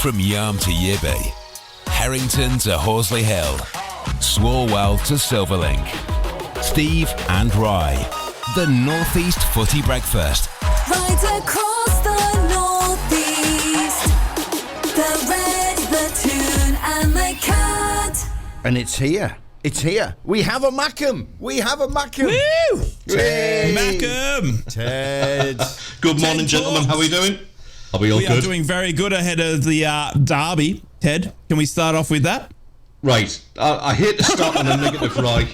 From Yarm to Yibby, Harrington to Horsley Hill, Swarwell to Silverlink. Steve and Rye, the North East Footy Breakfast. Right across the North East, the Red, the Toon and the Cat. And it's here. It's here. We have a Mackem. We have a Mackem. Woo! Ted. Mackem. Ted. Good morning, Ted gentlemen. talks. How are we doing? Are we all We good? are doing very good ahead of the derby. Ted, can we start off with that? Right. I hate to start on a negative, Rye.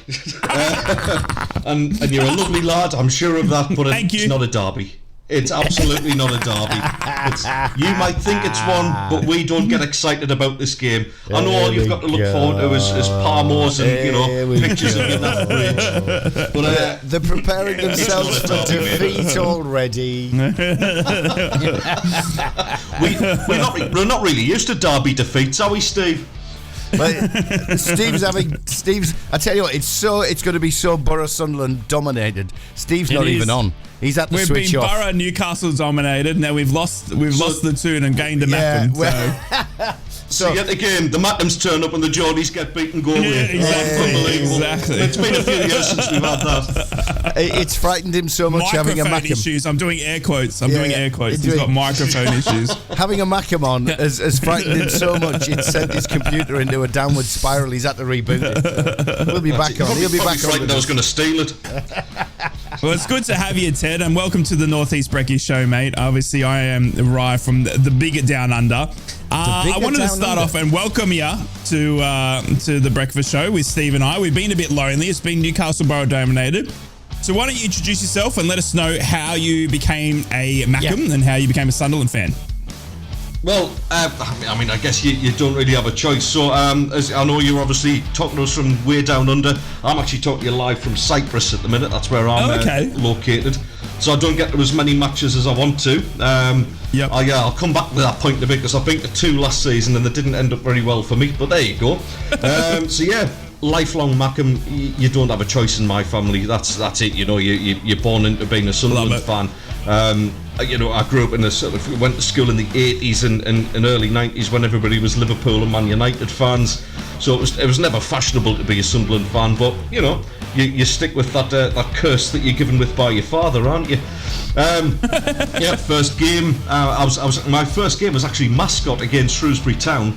And you're a lovely lad, I'm sure of that, but Thank it's you. not a derby. It's absolutely not a derby. You might think it's one, but we don't get excited about this game. I know all you've got to look forward to is Palmos and pictures of you in that bridge. But They're preparing themselves for defeat already. we're not really used to derby defeats, are we, Steve? But Steve's. I tell you what, it's going to be so Borough Sunderland dominated. Steve's not even on. He's at the We've switch been off. Borough Newcastle dominated. Now we've lost the Toon and gained the Mackem. So yet again, the Mackems turn up and the Geordies get beaten goal away. Unbelievable. Exactly. It's been a few years since we've had that. It's frightened him so much having a Microphone Mackem. issues. I'm doing air quotes. He's got microphone issues. Having a Mackem on has frightened him so much it sent his computer into a downward spiral. He's had to reboot it. We'll be back on. He'll be back on. Frightened I was going to steal it. Well, it's good to have you, Ted, and welcome to the North East Brekkie Show, mate. Obviously, I am Rye from the bigger Down Under. I wanted to start off and welcome you to the Breakfast Show with Steve and I. We've been a bit lonely. It's been Newcastle Borough dominated. So why don't you introduce yourself and let us know how you became a Mackem and how you became a Sunderland fan? Well, I mean, I guess you don't really have a choice. So, as I know you're obviously talking to us from way down under. I'm actually talking to you live from Cyprus at the minute. That's where I'm located. So I don't get to as many matches as I want to. I'll come back to that point in a bit because I've been to 2 last season and they didn't end up very well for me. But there you go. Lifelong Mackem. You don't have a choice in my family. That's it. You know, you're born into being a Sunderland fan. I grew up in went to school in the 80s and early 90s when everybody was Liverpool and Man United fans. So it was never fashionable to be a Sunderland fan, but you know, you stick with that curse that you're given with by your father, aren't you? First game. My first game was actually mascot against Shrewsbury Town.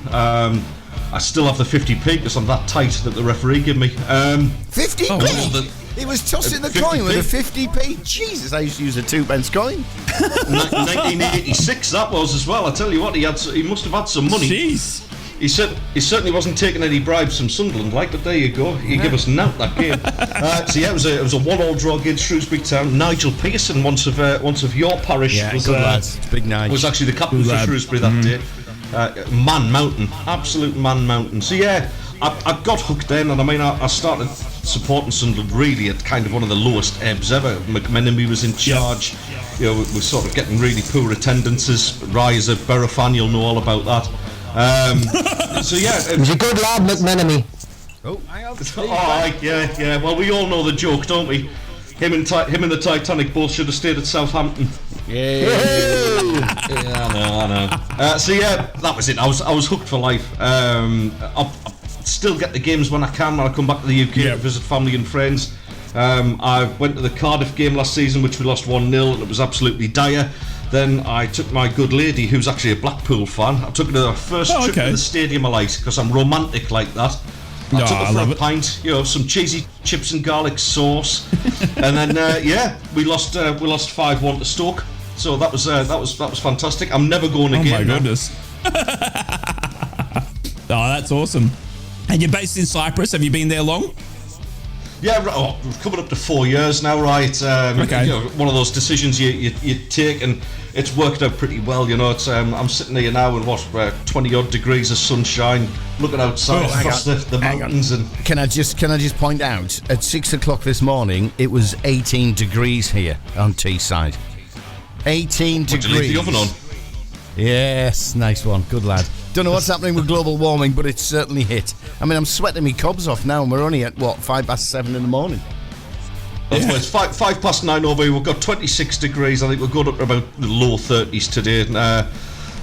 I still have the 50p because I'm that tight that the referee gave me. 50p? He was tossing the coin with a 50p. Jesus, I used to use a 2-pence coin. 1986 that was as well. I tell you what, he must have had some money. Jeez. He certainly wasn't taking any bribes from Sunderland, but there you go. He gave us nout that game. It was a 1-1 draw against Shrewsbury Town. Nigel Pearson, once of your parish, was big Nigel. Was actually the captain for Shrewsbury that day. Man mountain, absolute man mountain. So I got hooked in, and I mean I started supporting Sunderland really at kind of one of the lowest ebbs ever. McMenemy was in charge. You know, we're sort of getting really poor attendances. Rye is a Borough fan, you'll know all about that. He's a good lad, McMenemy. Oh, hang on. Yeah. Well, we all know the joke, don't we? Him and the Titanic both should have stayed at Southampton. Yeah. I know. That was it. I was hooked for life. I still get the games when I can. When I come back to the UK to visit family and friends. I went to the Cardiff game last season, which we lost 1-0, and it was absolutely dire. Then I took my good lady, who's actually a Blackpool fan. I took her to her first trip to the stadium I liked because I'm romantic like that. I took her for a pint, some cheesy chips and garlic sauce, and then we lost 5-1 to Stoke. So that was fantastic. I'm never going again. Oh my goodness! That's awesome. And you're based in Cyprus. Have you been there long? Yeah, we're coming up to 4 years now, right? One of those decisions you take, and it's worked out pretty well. You know, it's I'm sitting here now in 20-odd degrees of sunshine, looking outside across the mountains. And can I just point out, at 6 o'clock this morning, it was 18 degrees here on Teesside. 18 degrees. Did you leave the oven on? Yes, nice one, good lad. Don't know what's happening with global warming, but it's certainly hit. I mean, I'm sweating me cobs off now, and we're only at 7:05 in the morning. That's why it's 5:09 over here. We've got 26 degrees. I think we're going up to about the low 30s today.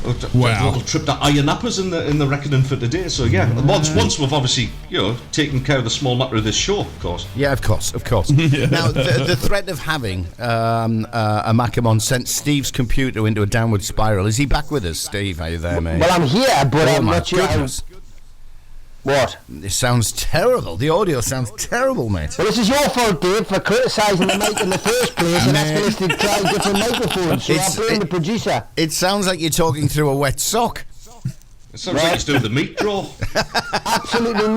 A little trip to Iron Uppers in the reckoning for today. So yeah, once we've obviously taken care of the small matter of this show, of course. Yeah, of course. Now the threat of having a Mackem on sent Steve's computer into a downward spiral. Is he back with us, Steve? Are you there, mate? Well, I'm here, but I'm not sure. What? It sounds terrible. The audio sounds terrible, mate. Well, this is your fault, Dave, for criticising the mic in the first place and asking us to try different microphones. So I blame the producer. It sounds like you're talking through a wet sock. It sounds like he's doing the meat draw. Absolutely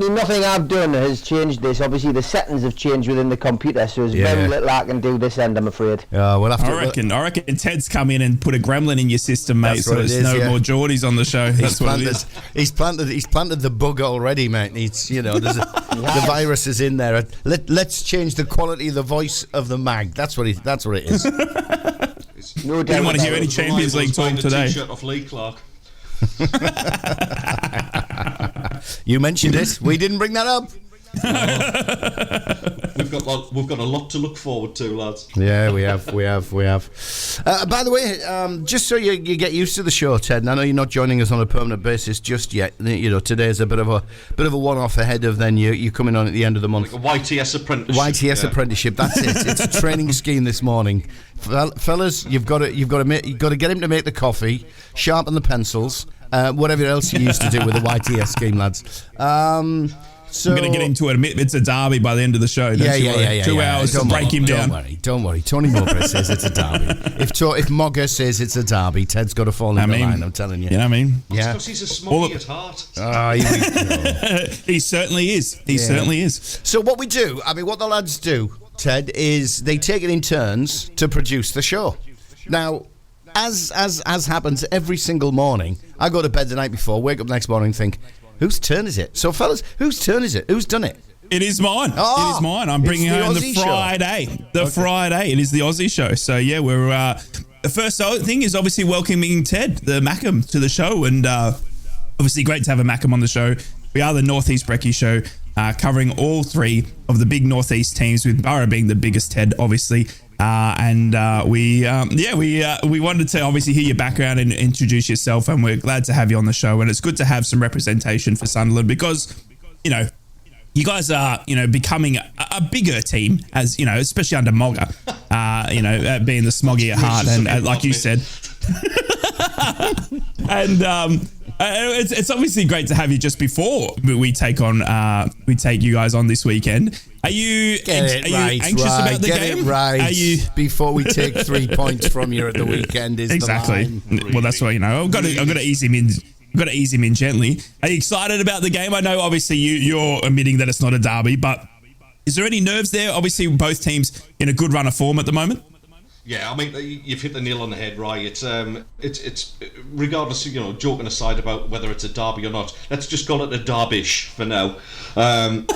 nothing I've done has changed this. Obviously, the settings have changed within the computer, so there's very little I can do this end, I'm afraid. We'll have to. I reckon Ted's come in and put a gremlin in your system, mate. So there's no more Geordies on the show. That's what it is. He's planted the bug already, mate. The virus is in there. Let's change the quality of the voice of the mag. That's what it is. No doubt. Didn't want to hear any Champions League talk today. T-shirt off Lee Clark. You mentioned it. We didn't bring that up. We've got a lot to look forward to, lads. Yeah, we have. By the way, just so you get used to the show, Ted, and I know you're not joining us on a permanent basis just yet. Today's a bit of a one-off ahead of then you coming on at the end of the month. Like a YTS apprenticeship. Apprenticeship. That's it. It's a training scheme this morning, fellas. You've got to get him to make the coffee, sharpen the pencils, whatever else you used to do with the YTS scheme, lads. So, I'm going to get him to admit it's a derby by the end of the show. Yeah. 2 hours to break him down. Don't worry. Tony Mowbray says it's a derby. If Mogger says it's a derby, Ted's got to fall in the line, I'm telling you. You know what I mean? Yeah. Because he's a smoggy at heart. He certainly is. He certainly is. So what the lads do, Ted, is they take it in turns to produce the show. Now, as happens every single morning, I go to bed the night before, wake up the next morning and think, whose turn is it? So, fellas, whose turn is it? Who's done it? It is mine. It is mine. I'm bringing home the Friday. Friday. It is the Aussie show. So, yeah, we're... the first thing is obviously welcoming Ted, the Mackem, to the show. And obviously great to have a Mackem on the show. We are the Northeast Brekkie Show, covering all three of the big Northeast teams, with Borough being the biggest, Ted, obviously. We wanted to obviously hear your background and introduce yourself, and we're glad to have you on the show. And it's good to have some representation for Sunderland because, you guys are, becoming a bigger team, as especially under Mogger, being the Smoggy at heart, and like you said. And it's obviously great to have you just before we take you guys on this weekend. Are you anxious about the game? Are you before we take 3 points from you at the weekend? Is exactly. The line. Well, that's what I've got to ease him in. Got to ease him in gently. Are you excited about the game? I know, obviously, you're admitting that it's not a derby, but is there any nerves there? Obviously, both teams in a good run of form at the moment. Yeah, I mean, you've hit the nail on the head, right? It's regardless, joking aside about whether it's a derby or not. Let's just call it a derbish for now. Of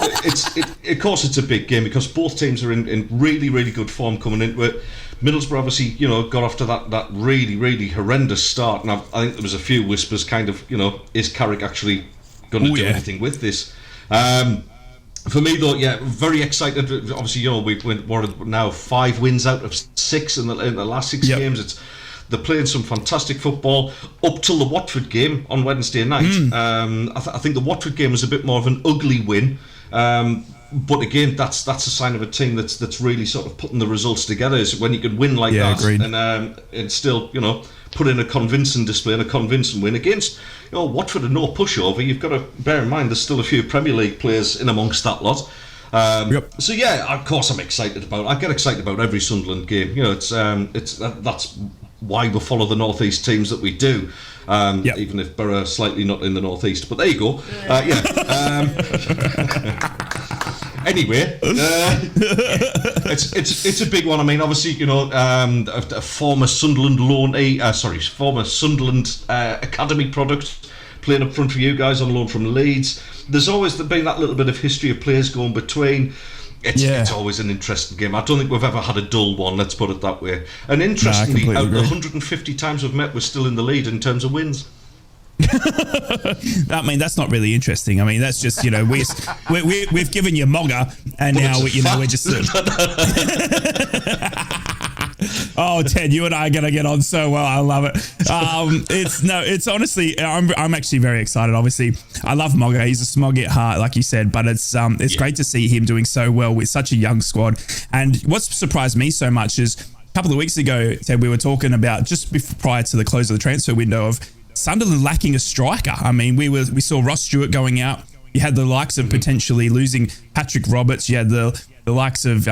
course, it's a big game because both teams are in really, really good form coming into it. Middlesbrough obviously, got off to that really, really horrendous start. And I think there was a few whispers, kind of, is Carrick actually going to do anything with this? For me, though, yeah, very excited. Obviously, we're now 5 wins out of 6 in the last 6 games. They're playing some fantastic football up till the Watford game on Wednesday night. I think the Watford game was a bit more of an ugly win. But again, that's a sign of a team that's really sort of putting the results together. Is when you can win like that and still put in a convincing display and a convincing win against Watford are no pushover. You've got to bear in mind there's still a few Premier League players in amongst that lot. So yeah, of course I'm excited about. I get excited about every Sunderland game. That's why we follow the Northeast teams that we do. Even if Borough are slightly not in the Northeast, but there you go. Anyway, it's a big one. I mean, obviously, a former Sunderland former Sunderland academy product playing up front for you guys on loan from Leeds. There's always been that little bit of history of players going between. It's always an interesting game. I don't think we've ever had a dull one, let's put it that way. And interestingly, out of the 150 times we've met, we're still in the lead in terms of wins. I mean, that's not really interesting. I mean, that's just we've given you Mogger, and now we're just. Oh, Ted, you and I are going to get on so well. I love it. It's honestly, I'm actually very excited. Obviously, I love Mogga. He's a smoggy at heart, like you said, but it's great to see him doing so well with such a young squad. And what's surprised me so much is a couple of weeks ago, Ted, we were talking about just prior to the close of the transfer window of Sunderland lacking a striker. I mean, we saw Ross Stewart going out. You had the likes of potentially losing Patrick Roberts. You had the likes of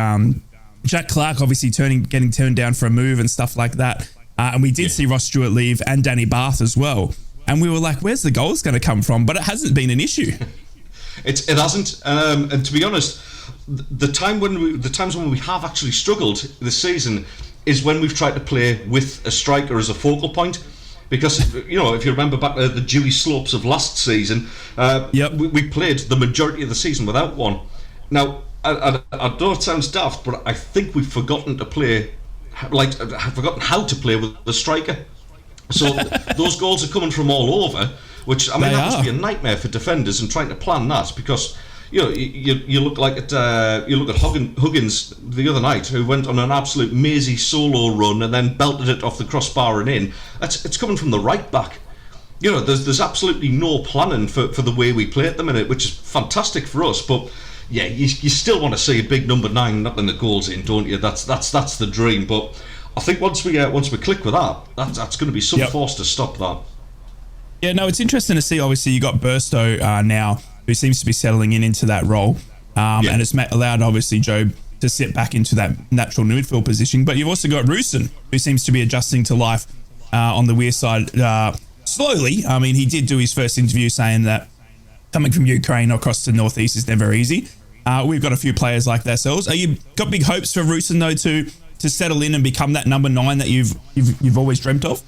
Jack Clark obviously getting turned down for a move and stuff like that. And we did see Ross Stewart leave and Danny Bath as well. And we were like, where's the goals going to come from? But it hasn't been an issue. It hasn't. And to be honest, the times when we have actually struggled this season is when we've tried to play with a striker as a focal point. Because, if you remember back at the dewy slopes of last season, we played the majority of the season without one. Now, I know it sounds daft, but I think we've forgotten to play, have forgotten how to play with the striker. So those goals are coming from all over, which, I mean, that must be a nightmare for defenders and trying to plan that, because you look at Huggins the other night, who went on an absolute mazy solo run and then belted it off the crossbar and in. It's coming from the right back. There's absolutely no planning for the way we play at the minute, which is fantastic for us. But yeah, you still want to see a big number 9 knocking the goals in, don't you? That's the dream. But I think once we click with that's going to be some force to stop that. Yeah, no, it's interesting to see. Obviously, you got Burstow now, who seems to be settling into that role, and it's allowed obviously Job to sit back into that natural midfield position. But you've also got Roosen, who seems to be adjusting to life on the Weir side slowly. I mean, he did do his first interview saying that coming from Ukraine across to Northeast is never easy. We've got a few players like ourselves. Are you got big hopes for Roosen though to settle in and become that number 9 that you've always dreamt of?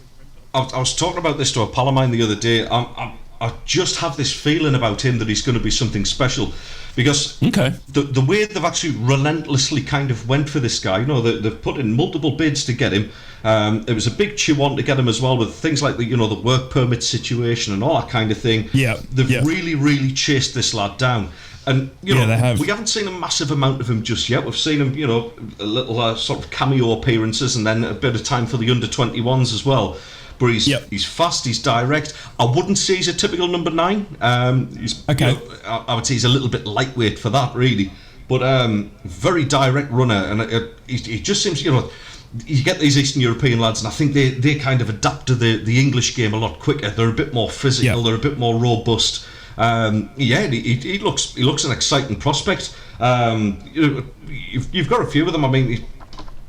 I was talking about this to a pal of mine the other day. I just have this feeling about him that he's going to be something special, because the way they've actually relentlessly kind of went for this guy, they've put in multiple bids to get him. It was a big chew on to get him as well, with things like the work permit situation and all that kind of thing. They've really, really chased this lad down. And they have. We haven't seen a massive amount of him just yet. We've seen him, a little sort of cameo appearances, and then a bit of time for the under-21s as well. But he's fast, he's direct. I wouldn't say he's a typical number 9. I would say he's a little bit lightweight for that, really. But very direct runner, and he just seems, you get these Eastern European lads, and I think they kind of adapt to the English game a lot quicker. They're a bit more physical, they're a bit more robust. He looks an exciting prospect. You've got a few of them. I mean,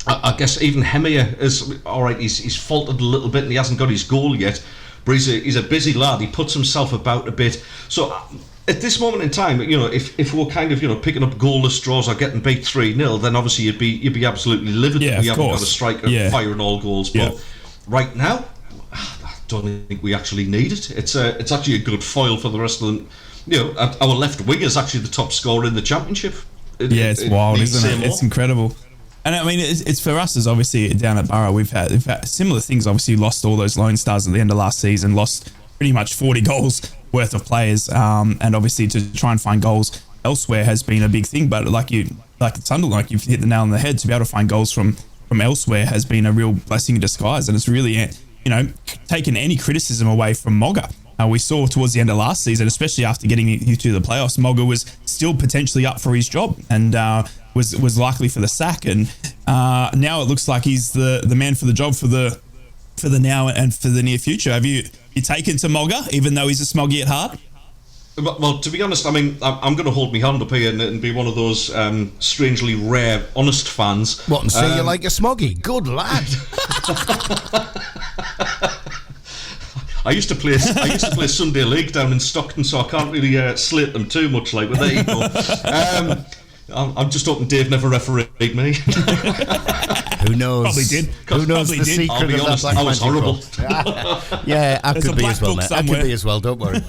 I guess even Hemier is all right. He's faltered a little bit and he hasn't got his goal yet, but he's a busy lad. He puts himself about a bit. So at this moment in time, if we're kind of picking up goalless draws or getting beat 3-0, then obviously you'd be absolutely livid that we haven't got a striker firing all goals. But right now, I don't think we actually need it. It's actually a good foil for the rest of them. Our left wing is actually the top scorer in the championship. It's wild, isn't it? It's incredible. And I mean, it's for us as obviously down at Borough, we've had similar things. Obviously, lost all those Lone Stars at the end of last season, lost pretty much 40 goals worth of players, and obviously to try and find goals elsewhere has been a big thing. But like Sunderland, like you've hit the nail on the head, to be able to find goals from elsewhere has been a real blessing in disguise, and it's really taken any criticism away from Mogga. We saw towards the end of last season, especially after getting you to the playoffs, Mogga was still potentially up for his job and was likely for the sack. And now it looks like he's the man for the job for the now and for the near future. Have you taken to Mogga, even though he's a smoggy at heart? Well, to be honest, I mean, I'm going to hold my hand up here and be one of those strangely rare, honest fans. What, and say you like a smoggy? Good lad. I used to play Sunday League down in Stockton, so I can't really slate them too much. But there you go. I'm just hoping Dave never refereed me. Who knows? Probably did. Who knows the secret I'll be of honest, that? I was horrible. Yeah, I could be as well, mate. I could be as well. Don't worry.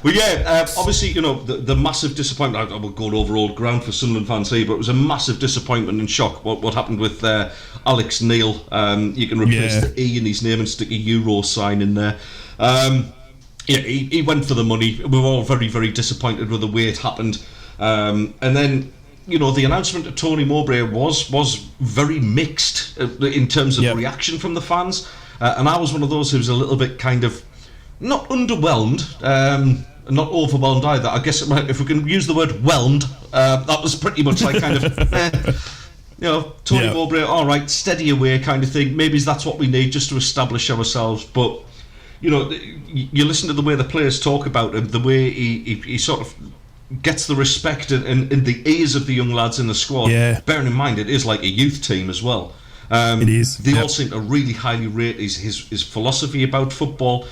Well, yeah, obviously, the massive disappointment. I will go over old ground for Sunderland fans here, but it was a massive disappointment and shock what happened with Alex Neil. You can replace the E in his name and stick a Euro sign in there. He went for the money. We were all very, very disappointed with the way it happened. And then, the announcement of Tony Mowbray was very mixed in terms of reaction from the fans, and I was one of those who was a little bit kind of not underwhelmed, not overwhelmed either. I guess if we can use the word whelmed, that was pretty much like kind of Tony Mowbray, all right, steady away kind of thing. Maybe that's what we need just to establish ourselves, but you listen to the way the players talk about him, the way he sort of gets the respect in the ears of the young lads in the squad. Yeah. Bearing in mind, it is like a youth team as well. It is. They all seem to really highly rate his philosophy about football.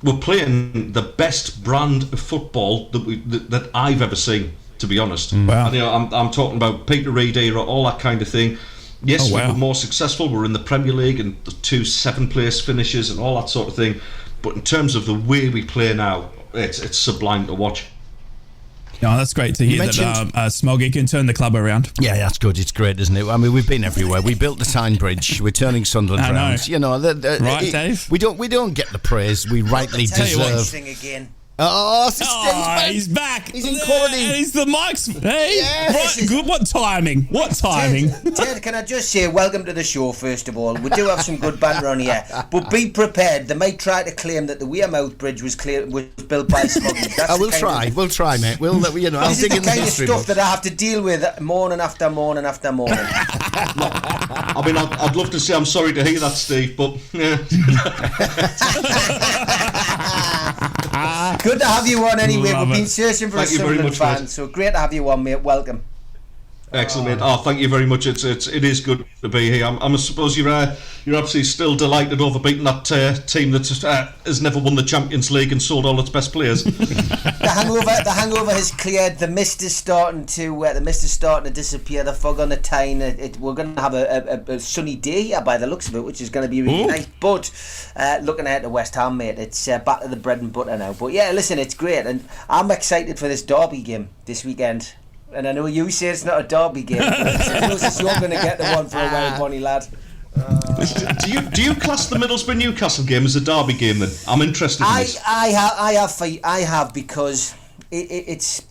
We're playing the best brand of football that I've ever seen, to be honest. Wow. And, I'm talking about Peter Reid era, all that kind of thing. Yes, we were more successful. We're in the Premier League and the 2 7th-place finishes and all that sort of thing. But in terms of the way we play now, it's sublime to watch. No, that's great to hear that Smoggy can turn the club around. Yeah, that's good. It's great, isn't it? I mean, we've been everywhere. We built the Tyne Bridge. We're turning Sunderland around. Right, Dave? We don't get the praise we rightly deserve. Again. He's back. He's in quality. And he's the mics. Hey, yes. Right, good. What timing? Ted, can I just say welcome to the show, first of all. We do have some good banter on here, but be prepared. They might try to claim that the Wearmouth Bridge was built by Smoggies. We'll try, mate. I'll this dig is in the kind the of stuff that I have to deal with morning after morning after morning. I mean, I'd love to say I'm sorry to hear that, Steve, but Good to have you on anyway. We've been searching for a Sunderland fan, so great to have you on, mate. Welcome. Excellent, mate. Thank you very much. It is good to be here. I suppose you're obviously still delighted over beating that team that has never won the Champions League and sold all its best players. The hangover has cleared. The mist is starting to disappear. The fog on the Tyne. We're going to have a sunny day here by the looks of it, which is going to be really nice. But looking ahead to West Ham, mate, it's back to the bread and butter now. But yeah, listen, it's great, and I'm excited for this derby game this weekend. And I know you say it's not a derby game, but it's the closest you're going to get the one for a well bonny lad. Do you class the Middlesbrough Newcastle game as a derby game then? I'm interested in this. I have because it's.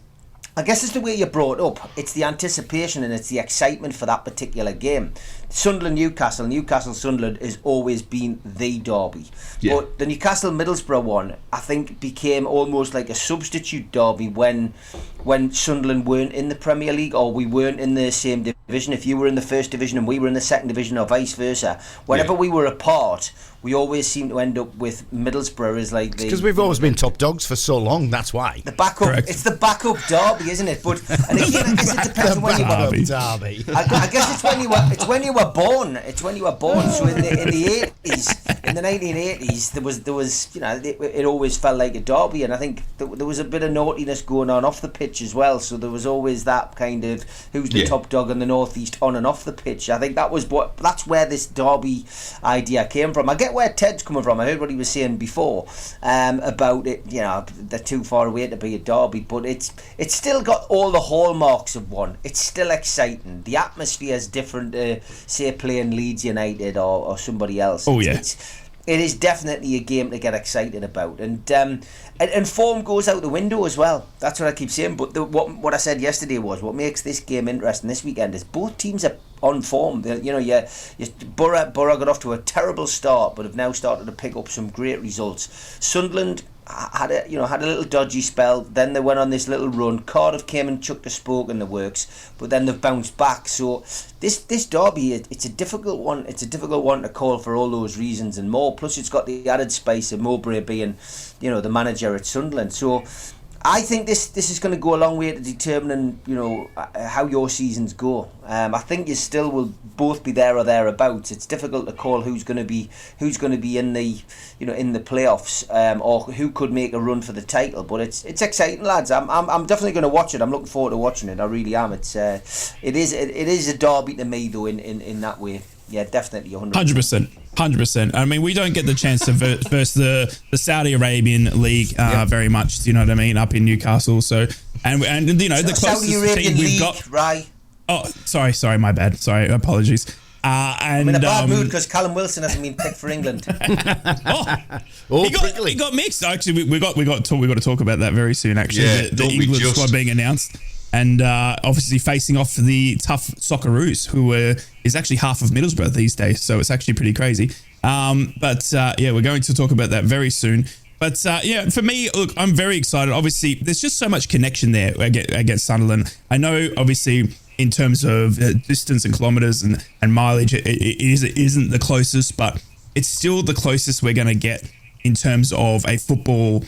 I guess it's the way you're brought up. It's the anticipation and it's the excitement for that particular game. Newcastle-Sunderland has always been the derby. Yeah. But the Newcastle-Middlesbrough one, I think, became almost like a substitute derby when Sunderland weren't in the Premier League or we weren't in the same division. If you were in the first division and we were in the second division or vice versa, whenever we were apart, we always seem to end up with Middlesbrough as like the... because we've always been top dogs for so long, that's why. The backup. Correct. It's the backup derby, isn't it? But and again, I guess it depends on when you were derby. I guess it's when you were born. It's when you were born. So in the 80s, in the 1980s, there was it always felt like a derby, and I think there was a bit of naughtiness going on off the pitch as well. So there was always that kind of who's the top dog in the northeast on and off the pitch. I think that's where this derby idea came from. I get where Ted's coming from. I heard what he was saying before about it. They're too far away to be a derby, but it's still got all the hallmarks of one. It's still exciting. The atmosphere is different to say playing Leeds United or somebody else. It is definitely a game to get excited about, and form goes out the window as well. That's what I keep saying. But what I said yesterday was what makes this game interesting this weekend is both teams are on form. Borough got off to a terrible start, but have now started to pick up some great results. Sunderland had a little dodgy spell. Then they went on this little run. Cardiff came and chucked a spoke in the works, but then they've bounced back. So this derby, it's a difficult one. It's a difficult one to call for all those reasons and more. Plus, it's got the added spice of Mowbray being, the manager at Sunderland. So I think this is going to go a long way to determining, how your seasons go. I think you still will both be there or thereabouts. It's difficult to call who's going to be in the in the playoffs or who could make a run for the title. But it's exciting, lads. I'm definitely going to watch it. I'm looking forward to watching it. I really am. It is a derby to me though in that way. Yeah, definitely 100%. I mean, we don't get the chance to verse the Saudi Arabian League very much. You know what I mean? Up in Newcastle, so the closest Saudi Arabian team we've League, got. right? Oh, sorry, my bad. Sorry, apologies. I'm in a bad mood because Callum Wilson hasn't been picked for England. He got mixed. Actually, we got to talk about that very soon. Actually, the England squad being announced. and obviously facing off the tough Socceroos, who is actually half of Middlesbrough these days. So it's actually pretty crazy. But we're going to talk about that very soon. But for me, look, I'm very excited. Obviously, there's just so much connection there against Sunderland. I know, obviously, in terms of distance and kilometres and mileage, it isn't the closest, but it's still the closest we're going to get in terms of a football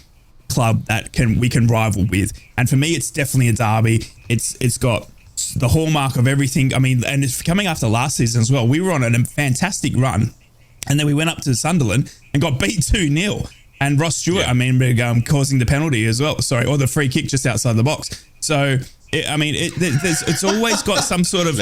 club that we can rival with. And for me, it's definitely a derby. It's got the hallmark of everything. I mean, and it's coming after last season as well. We were on a fantastic run, and then we went up to Sunderland and got beat 2-0. And Ross Stewart, causing the penalty as well. Sorry, or the free kick just outside the box. So, it's always got some sort of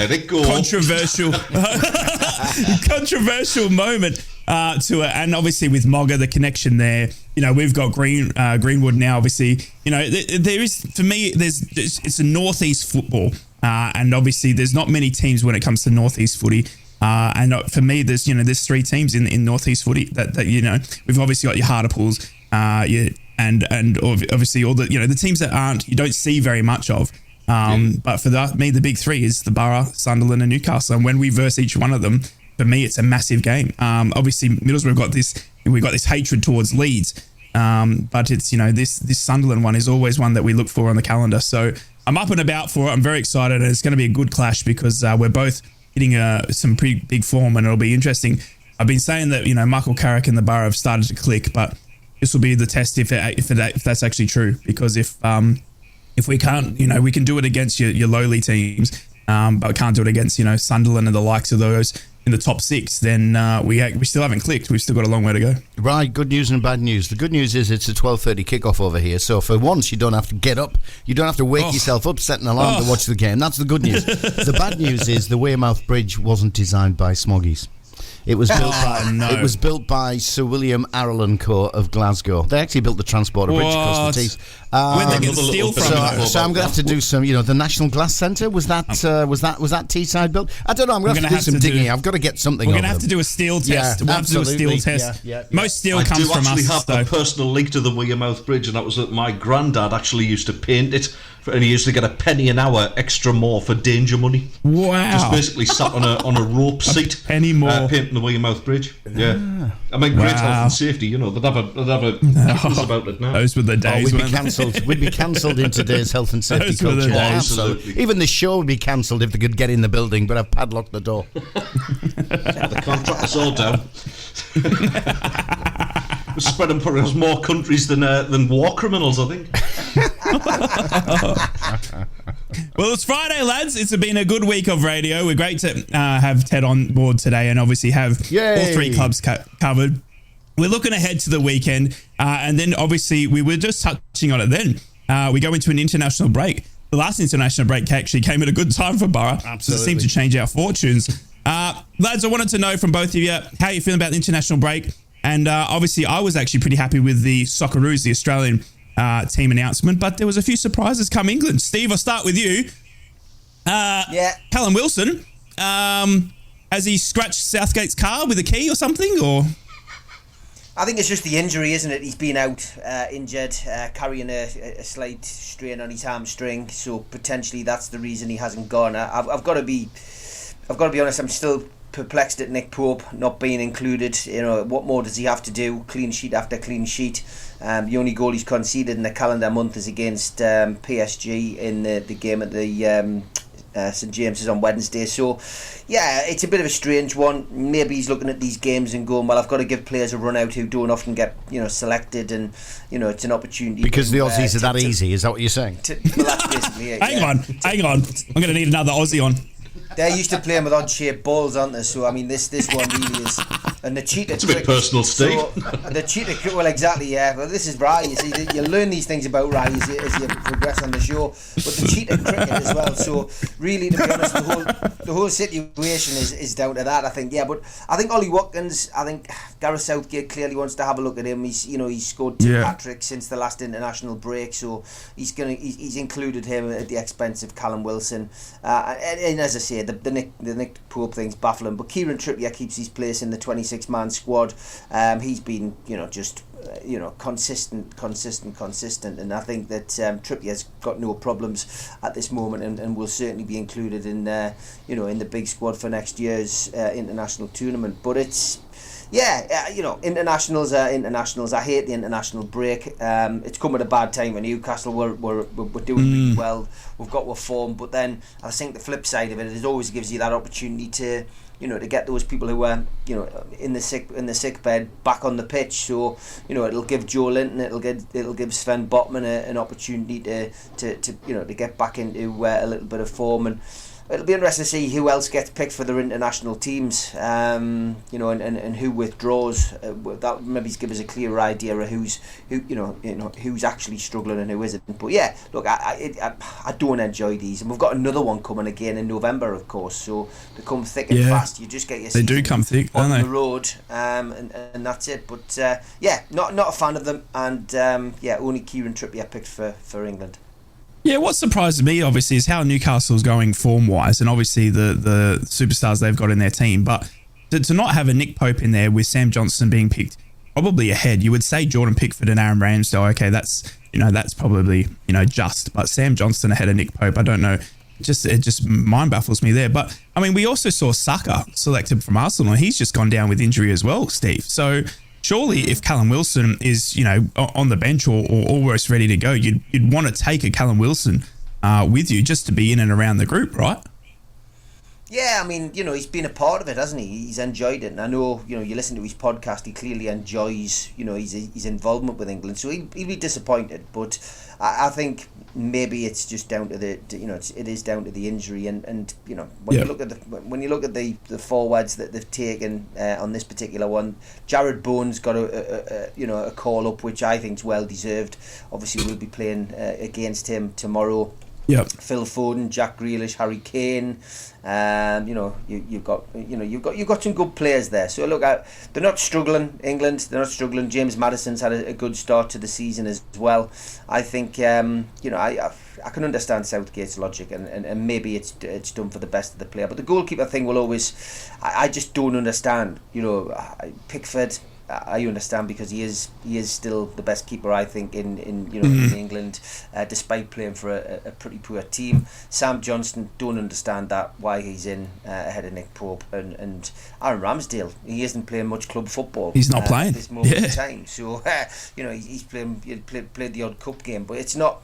controversial moment to it. And obviously with Mogga, the connection there, we've got Greenwood now, obviously. There is, for me, it's a northeast football. And obviously there's not many teams when it comes to northeast footy. And for me, there's 3 teams in northeast footy that we've obviously got your Hartlepool, and obviously all the teams that you don't see very much of. But for me, the big 3 is the Borough, Sunderland, and Newcastle. And when we verse each one of them, for me, it's a massive game. Obviously, Middlesbrough we got this hatred towards Leeds, but it's this Sunderland one is always one that we look for on the calendar. So I'm up and about for it. I'm very excited, and it's going to be a good clash because we're both hitting some pretty big form, and it'll be interesting. I've been saying that Michael Carrick and the Borough have started to click, but this will be the test if that's actually true. Because if we can't, we can do it against your lowly teams, but we can't do it against Sunderland and the likes of those in the top 6, then we still haven't clicked. We've still got a long way to go. Right, good news and bad news. The good news is it's a 12:30 kickoff over here, so for once you don't have to get up, you don't have to wake yourself up, set an alarm to watch the game. That's the good news. The bad news is the Weymouth Bridge wasn't designed by Smoggies. It was built by Sir William Arlen Co. of Glasgow. They actually built the transporter bridge across the Tees. Where'd they get the steel from? So I'm going to have to do some. The National Glass Centre, was that Teesside built? I don't know. I'm going to have to do some digging. I've got to get something. We're going to have to do a steel test. We'll have to do a steel test. Most steel comes from us. I do actually have a personal link to the Weymouth Bridge, and that was that my granddad actually used to paint it, and he used to get a penny an hour extra more for danger money. Wow! Just basically sat on a rope seat, penny more, painting the Weymouth Bridge. Yeah, I mean, great health and safety. They'd have a kickers about it now. Those were the days. We'd be cancelled in today's health and safety culture. Absolutely. Even the show would be cancelled if they could get in the building, but I've padlocked the door. They can't track us all down. We're spreading across more countries than war criminals, I think. Well, it's Friday, lads. It's been a good week of radio. We're great to have Ted on board today and obviously have all 3 clubs covered. We're looking ahead to the weekend, and then obviously we were just touching on it then. We go into an international break. The last international break actually came at a good time for Borough. Absolutely. It seemed to change our fortunes. Lads, I wanted to know from both of you how you feeling about the international break. And obviously I was actually pretty happy with the Socceroos, the Australian team announcement, but there was a few surprises come England. Steve, I'll start with you. Callum Wilson, has he scratched Southgate's car with a key or something, or... I think it's just the injury, isn't it? He's been out injured, carrying a slight strain on his hamstring, so potentially that's the reason he hasn't gone. I've got to be honest. I'm still perplexed at Nick Pope not being included. What more does he have to do? Clean sheet after clean sheet. The only goal he's conceded in the calendar month is against PSG in the game at the St James's on Wednesday. So yeah, it's a bit of a strange one. Maybe he's looking at these games and going, well, I've got to give players a run out who don't often get selected, and it's an opportunity because the Aussies are that easy. Is that what you're saying? Well, that's basically it. Hang on, I'm going to need another Aussie on. They're used to playing with odd-shaped balls, aren't they? So I mean, this one really is, and the cheetah. It's a bit personal, Steve. So, the cheetah. Well, exactly. Yeah. Well, this is Rye. You see, you learn these things about Rye as you progress on the show. But the cheetah cricket as well. So really, to be honest, the whole situation is down to that. I think. Yeah, but I think Ollie Watkins. I think Gareth Southgate clearly wants to have a look at him. He's scored 2 hat-tricks since the last international break. So he's included him at the expense of Callum Wilson. And as I say, the Nick Pope thing's baffling, but Kieran Trippier keeps his place in the 26 26-man squad. He's been, just consistent, and I think that Trippier's got no problems at this moment, and will certainly be included in in the big squad for next year's international tournament. But it's internationals are internationals. I hate the international break. It's come at a bad time for Newcastle. We're doing really well. We've got our form, but then I think the flip side of it is always gives you that opportunity to get those people who are in the sick bed back on the pitch. So it'll give Joe Linton, it'll give Sven Botman an opportunity to get back into a little bit of form, and it'll be interesting to see who else gets picked for their international teams, and who withdraws. That maybe give us a clearer idea of who's actually struggling and who isn't. But yeah, look, I don't enjoy these, and we've got another one coming again in November, of course. So they come thick and fast. You just get your they do come thick on don't the road, and that's it. But not a fan of them, and only Kieran Trippier picked for England. Yeah, what surprises me, obviously, is how Newcastle's going form-wise, and obviously the superstars they've got in their team. But to not have a Nick Pope in there with Sam Johnstone being picked probably ahead, you would say Jordan Pickford and Aaron Ramsdale. Okay, that's probably just. But Sam Johnstone ahead of Nick Pope, I don't know. It just mind baffles me there. But I mean, we also saw Saka selected from Arsenal, and he's just gone down with injury as well, Steve. So surely if Callum Wilson is, on the bench or almost ready to go, you'd want to take a Callum Wilson with you just to be in and around the group, right? Yeah, I mean, he's been a part of it, hasn't he? He's enjoyed it, and I know, you listen to his podcast, he clearly enjoys, his involvement with England, so he'll be disappointed, but I think maybe it's just down to it is down to the injury, and when you look at the forwards that they've taken on this particular one, Jared Bowen's got a call up, which I think is well deserved. Obviously, we'll be playing against him tomorrow. Yep. Phil Foden, Jack Grealish, Harry Kane. You've got some good players there. So look, they're not struggling. England, they're not struggling. James Maddison's had a good start to the season as well. I think I can understand Southgate's logic, and maybe it's done for the best of the player. But the goalkeeper thing will always, I just don't understand. Pickford, I understand because he is still the best keeper, I think, in England, despite playing for a pretty poor team. Sam Johnstone, don't understand why he's in ahead of Nick Pope, and Aaron Ramsdale, he isn't playing much club football. He's not playing at this moment in time. So he's played the odd cup game, but it's not.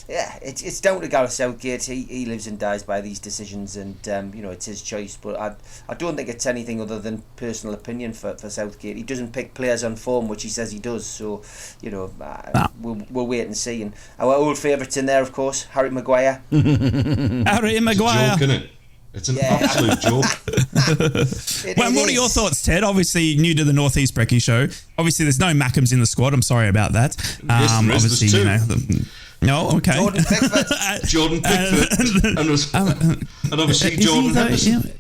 Yeah, it's down to Gareth Southgate. He lives and dies by these decisions, and it's his choice. But I don't think it's anything other than personal opinion for Southgate. He doesn't pick players on form, which he says he does. So we'll wait and see. And our old favourites in there, of course, Harry Maguire. Harry Maguire. It's a joke, isn't it? It's an absolute joke. Well, what are your thoughts, Ted? Obviously, new to the Northeast Brekkie show. Obviously, there's no Mackems in the squad. I'm sorry about that. Obviously, no, okay. Jordan Pickford, and obviously Jordan Henderson.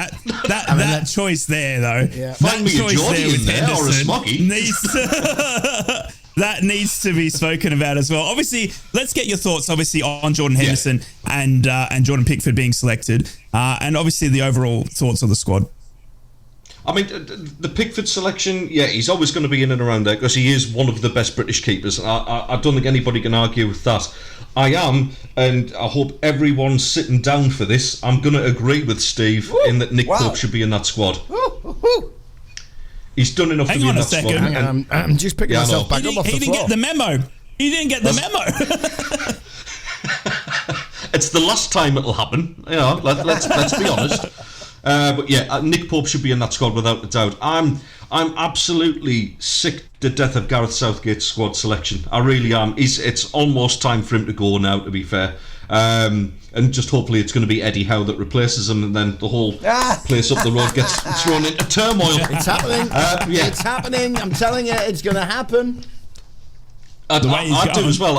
That choice there, though. Yeah. Find me a Geordie in there or a Smoggy. That needs to be spoken about as well. Obviously, let's get your thoughts, obviously, on Jordan Henderson and Jordan Pickford being selected, and obviously the overall thoughts of the squad. I mean, the Pickford selection, he's always going to be in and around there because he is one of the best British keepers. I don't think anybody can argue with that. I am, and I hope everyone's sitting down for this, I'm going to agree with Steve in that Nick Pope should be in that squad. He's done enough to be in that squad. Hang on, I'm just picking myself back up off the floor. He didn't get the memo. He didn't get the memo. It's the last time it'll happen. Let's be honest. But Nick Pope should be in that squad without a doubt. I'm absolutely sick to death of Gareth Southgate's squad selection. I really am. It's almost time for him to go now, to be fair. And just hopefully it's going to be Eddie Howe that replaces him, and then the whole place up the road gets thrown into turmoil. It's happening. It's happening. I'm telling you, it's going to happen. I do as well.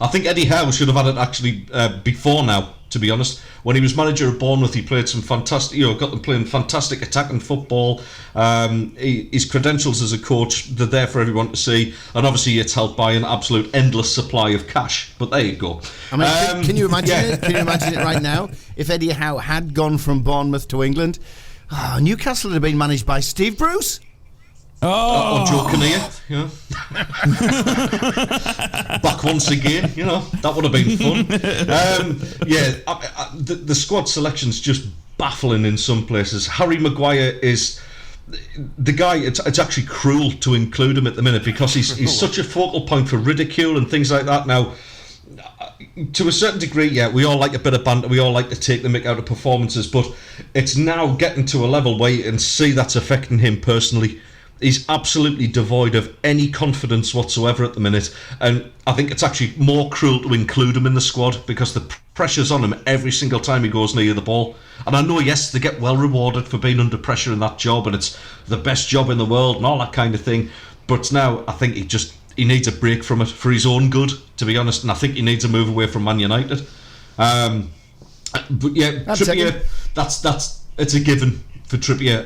I think Eddie Howe should have had it actually before now, to be honest. When he was manager of Bournemouth, he played some fantastic, got them playing fantastic attacking football. His credentials as a coach, they're there for everyone to see. And obviously it's helped by an absolute endless supply of cash. But there you go. I mean, can you imagine it? Can you imagine it right now? If Eddie Howe had gone from Bournemouth to England, Newcastle had been managed by Steve Bruce. Or Joe Kinnear, back once again, that would have been fun. The squad selection's just baffling in some places. Harry Maguire is the guy. It's actually cruel to include him at the minute because he's such a focal point for ridicule and things like that. Now, to a certain degree, we all like a bit of banter, we all like to take the mick out of performances, but it's now getting to a level where you can see that's affecting him personally. He's absolutely devoid of any confidence whatsoever at the minute, and I think it's actually more cruel to include him in the squad because the pressure's on him every single time he goes near the ball. And I know, yes, they get well rewarded for being under pressure in that job, and it's the best job in the world and all that kind of thing, but now I think he needs a break from it for his own good, to be honest, and I think he needs to move away from Man United. Trippier, it's a given for Trippier.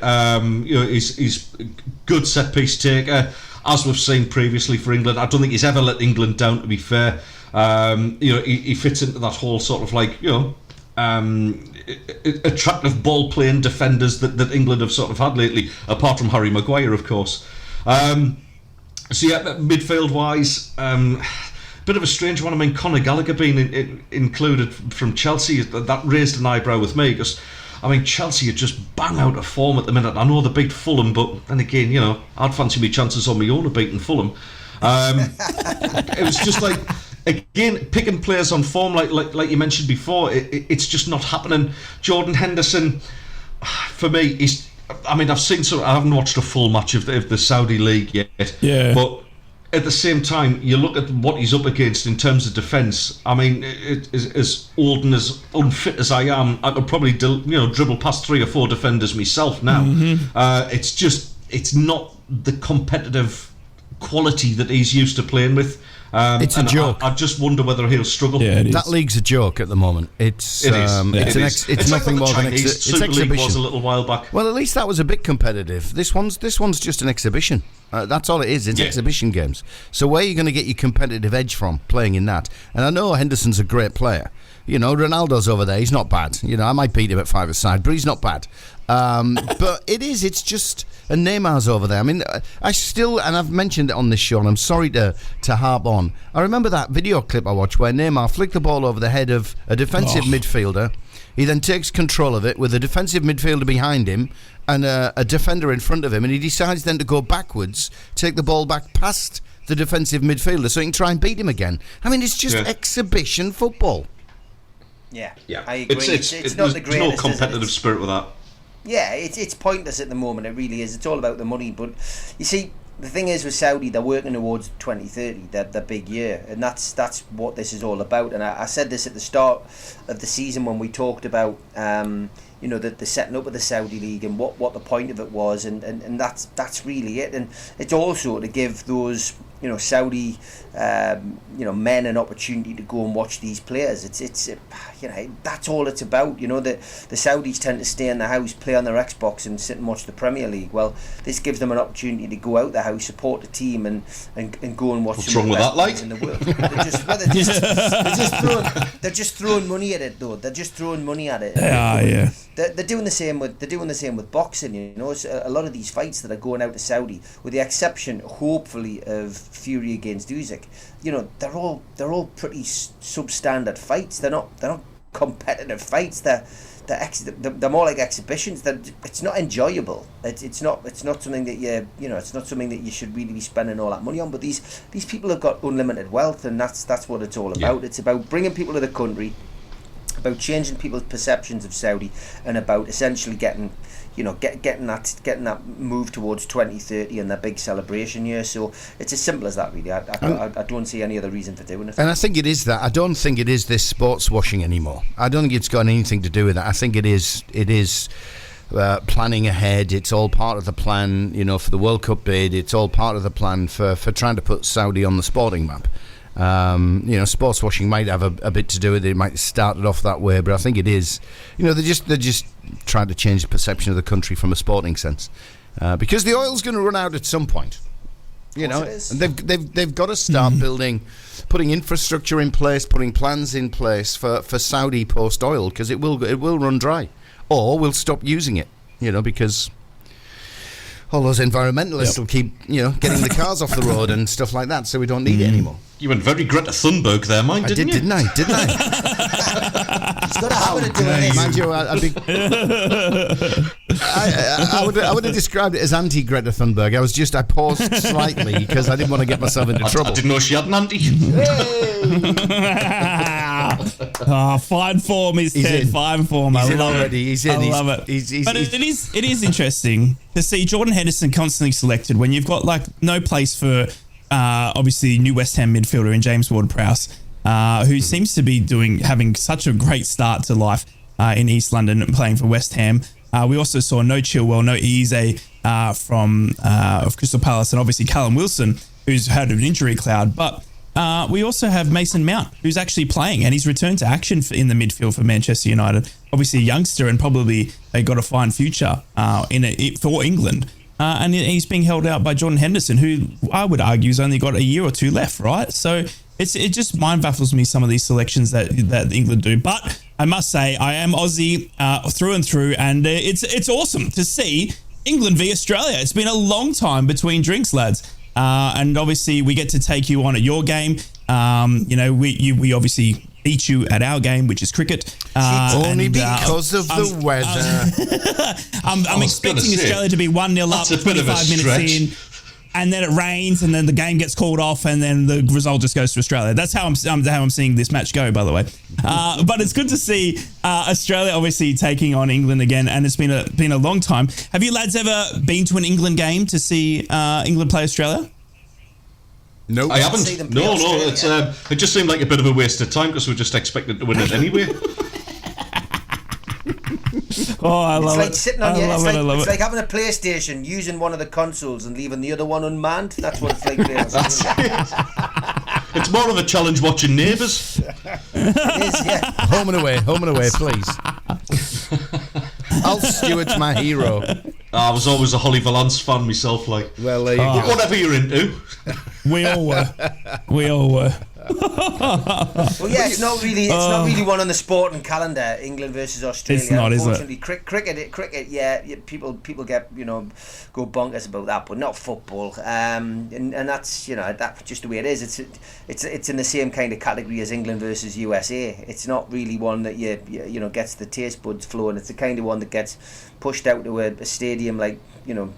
He's a good set piece taker, as we've seen previously for England. I don't think he's ever let England down, to be fair. He fits into that whole sort of attractive ball playing defenders that England have sort of had lately, apart from Harry Maguire, of course. Midfield wise, bit of a strange one. I mean, Conor Gallagher being included from Chelsea, that raised an eyebrow with me because, I mean, Chelsea are just bang out of form at the minute. I know they beat Fulham, but then again, I'd fancy me chances on my own of beating Fulham. It was just like, again, picking players on form, like you mentioned before, it's just not happening. Jordan Henderson, for me, I haven't watched a full match of the Saudi League yet. Yeah. But at the same time, you look at what he's up against in terms of defence. I mean, as old and as unfit as I am, I could probably dribble past 3 or 4 defenders myself now. Mm-hmm. It's not the competitive quality that he's used to playing with. It's a joke. I just wonder whether he'll struggle. Yeah, that league's a joke at the moment. It's nothing more than it's exhibition. Was a little while back. Well, at least that was a bit competitive. This one's just an exhibition. That's all it is. It's exhibition games. So where are you going to get your competitive edge from playing in that? And I know Henderson's a great player. Ronaldo's over there. He's not bad. I might beat him at 5-a-side, but he's not bad. But it's just, and Neymar's over there. I mean, I still, and I've mentioned it on this show, and I'm sorry to harp on. I remember that video clip I watched where Neymar flicked the ball over the head of a defensive midfielder. He then takes control of it with a defensive midfielder behind him and a defender in front of him, and he decides then to go backwards, take the ball back past the defensive midfielder so he can try and beat him again. I mean, it's just exhibition football. Yeah, I agree. It's not the greatest. There's no competitive spirit with that. Yeah, it's pointless at the moment. It really is. It's all about the money. But you see, the thing is with Saudi, they're working towards 2030, their big year, and that's what this is all about. And I said this at the start of the season when we talked about the setting up of the Saudi League and what the point of it was, and that's really it. And it's also to give those Saudi men an opportunity to go and watch these players. It's that's all it's about. The Saudis tend to stay in the house, play on their Xbox and sit and watch the Premier League. Well, this gives them an opportunity to go out the house, support the team and go and watch. What's wrong with that, like? In the world. They're just throwing money at it, though. They're just throwing money at it. Yeah. They're doing the same with boxing. It's a lot of these fights that are going out to Saudi, with the exception, hopefully, of Fury against Usyk. They're all pretty substandard fights. They're not competitive fights. They're more like exhibitions. It's not enjoyable. It's not something that it's not something that you should really be spending all that money on. But these people have got unlimited wealth, and that's what it's all about. It's about bringing people to the country, about changing people's perceptions of Saudi, and about essentially getting that move towards 2030 and that big celebration year. So it's as simple as that, really. I don't see any other reason for doing it. And I think it is that. I don't think it is this sports washing anymore. I don't think it's got anything to do with that. I think it is planning ahead. It's all part of the plan, for the World Cup bid. It's all part of the plan for trying to put Saudi on the sporting map. Sports washing might have a bit to do with it. It might have started off that way, but I think it is. They're just trying to change the perception of the country from a sporting sense, because the oil's going to run out at some point. And they've got to start putting infrastructure in place, putting plans in place for Saudi post oil, because it will run dry, or we'll stop using it. because all those environmentalists will keep, getting the cars off the road and stuff like that, so we don't need it anymore. You went very Greta Thunberg there, didn't you? Didn't I? He's got a habit of doing this. Mind you, I would have described it as anti-Greta Thunberg. I paused slightly because I didn't want to get myself into trouble. I didn't know she had an anti. Fine form is Ted. Fine form. He's in already. He's in. I love it. But it is interesting to see Jordan Henderson constantly selected when you've got no place for obviously new West Ham midfielder in James Ward-Prowse, who seems to be having such a great start to life in East London and playing for West Ham. We also saw no Chilwell, no Eze from of Crystal Palace, and obviously Callum Wilson, who's had an injury cloud. But we also have Mason Mount, who's actually playing, and he's returned to action in the midfield for Manchester United. Obviously a youngster and probably got a fine future for England. And he's being held out by Jordan Henderson, who I would argue has only got a year or two left, right? So it just mind baffles me, some of these selections that England do. But I must say, I am Aussie through and through, and it's awesome to see England v Australia. It's been a long time between drinks, lads. And obviously we get to take you on at your game. We obviously beat you at our game, which is cricket. Only because of the weather. I'm expecting Australia to be 1-0 up 25 minutes in, and then it rains, and then the game gets called off, and then the result just goes to Australia. That's how I'm seeing this match go, by the way. But it's good to see Australia obviously taking on England again, and it's been a long time. Have you lads ever been to an England game to see England play Australia? Nope. I haven't. No. It just seemed like a bit of a waste of time because we're just expected to win it anyway. I love it. It's like sitting on it's like having a PlayStation, using one of the consoles and leaving the other one unmanned. That's what it's like. It's more of a challenge watching Neighbours. It is, yeah. Home and away, please. Al Stewart's my hero. I was always a Holly Valance fan myself. Well, there you go. Whatever you're into. We all were. Well, yeah, it's not really one on the sporting calendar. England versus Australia. It's not, unfortunately, is it? Cricket. Yeah, people get go bonkers about that, but not football. And that's that's just the way it is. It's in the same kind of category as England versus USA. It's not really one that you gets the taste buds flowing. It's the kind of one that gets pushed out to a stadium like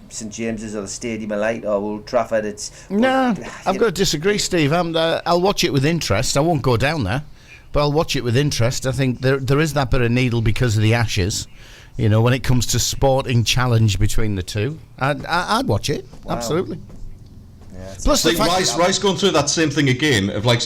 St James's or the Stadium of Light or Old Trafford. I've got to disagree, Steve. I'll watch it with interest. I won't go down there, but I'll watch it with interest. I think there is that bit of needle because of the Ashes. When it comes to sporting challenge between the two, I'd watch it. Wow. Absolutely. Yeah, plus, Rice going through that same thing again of we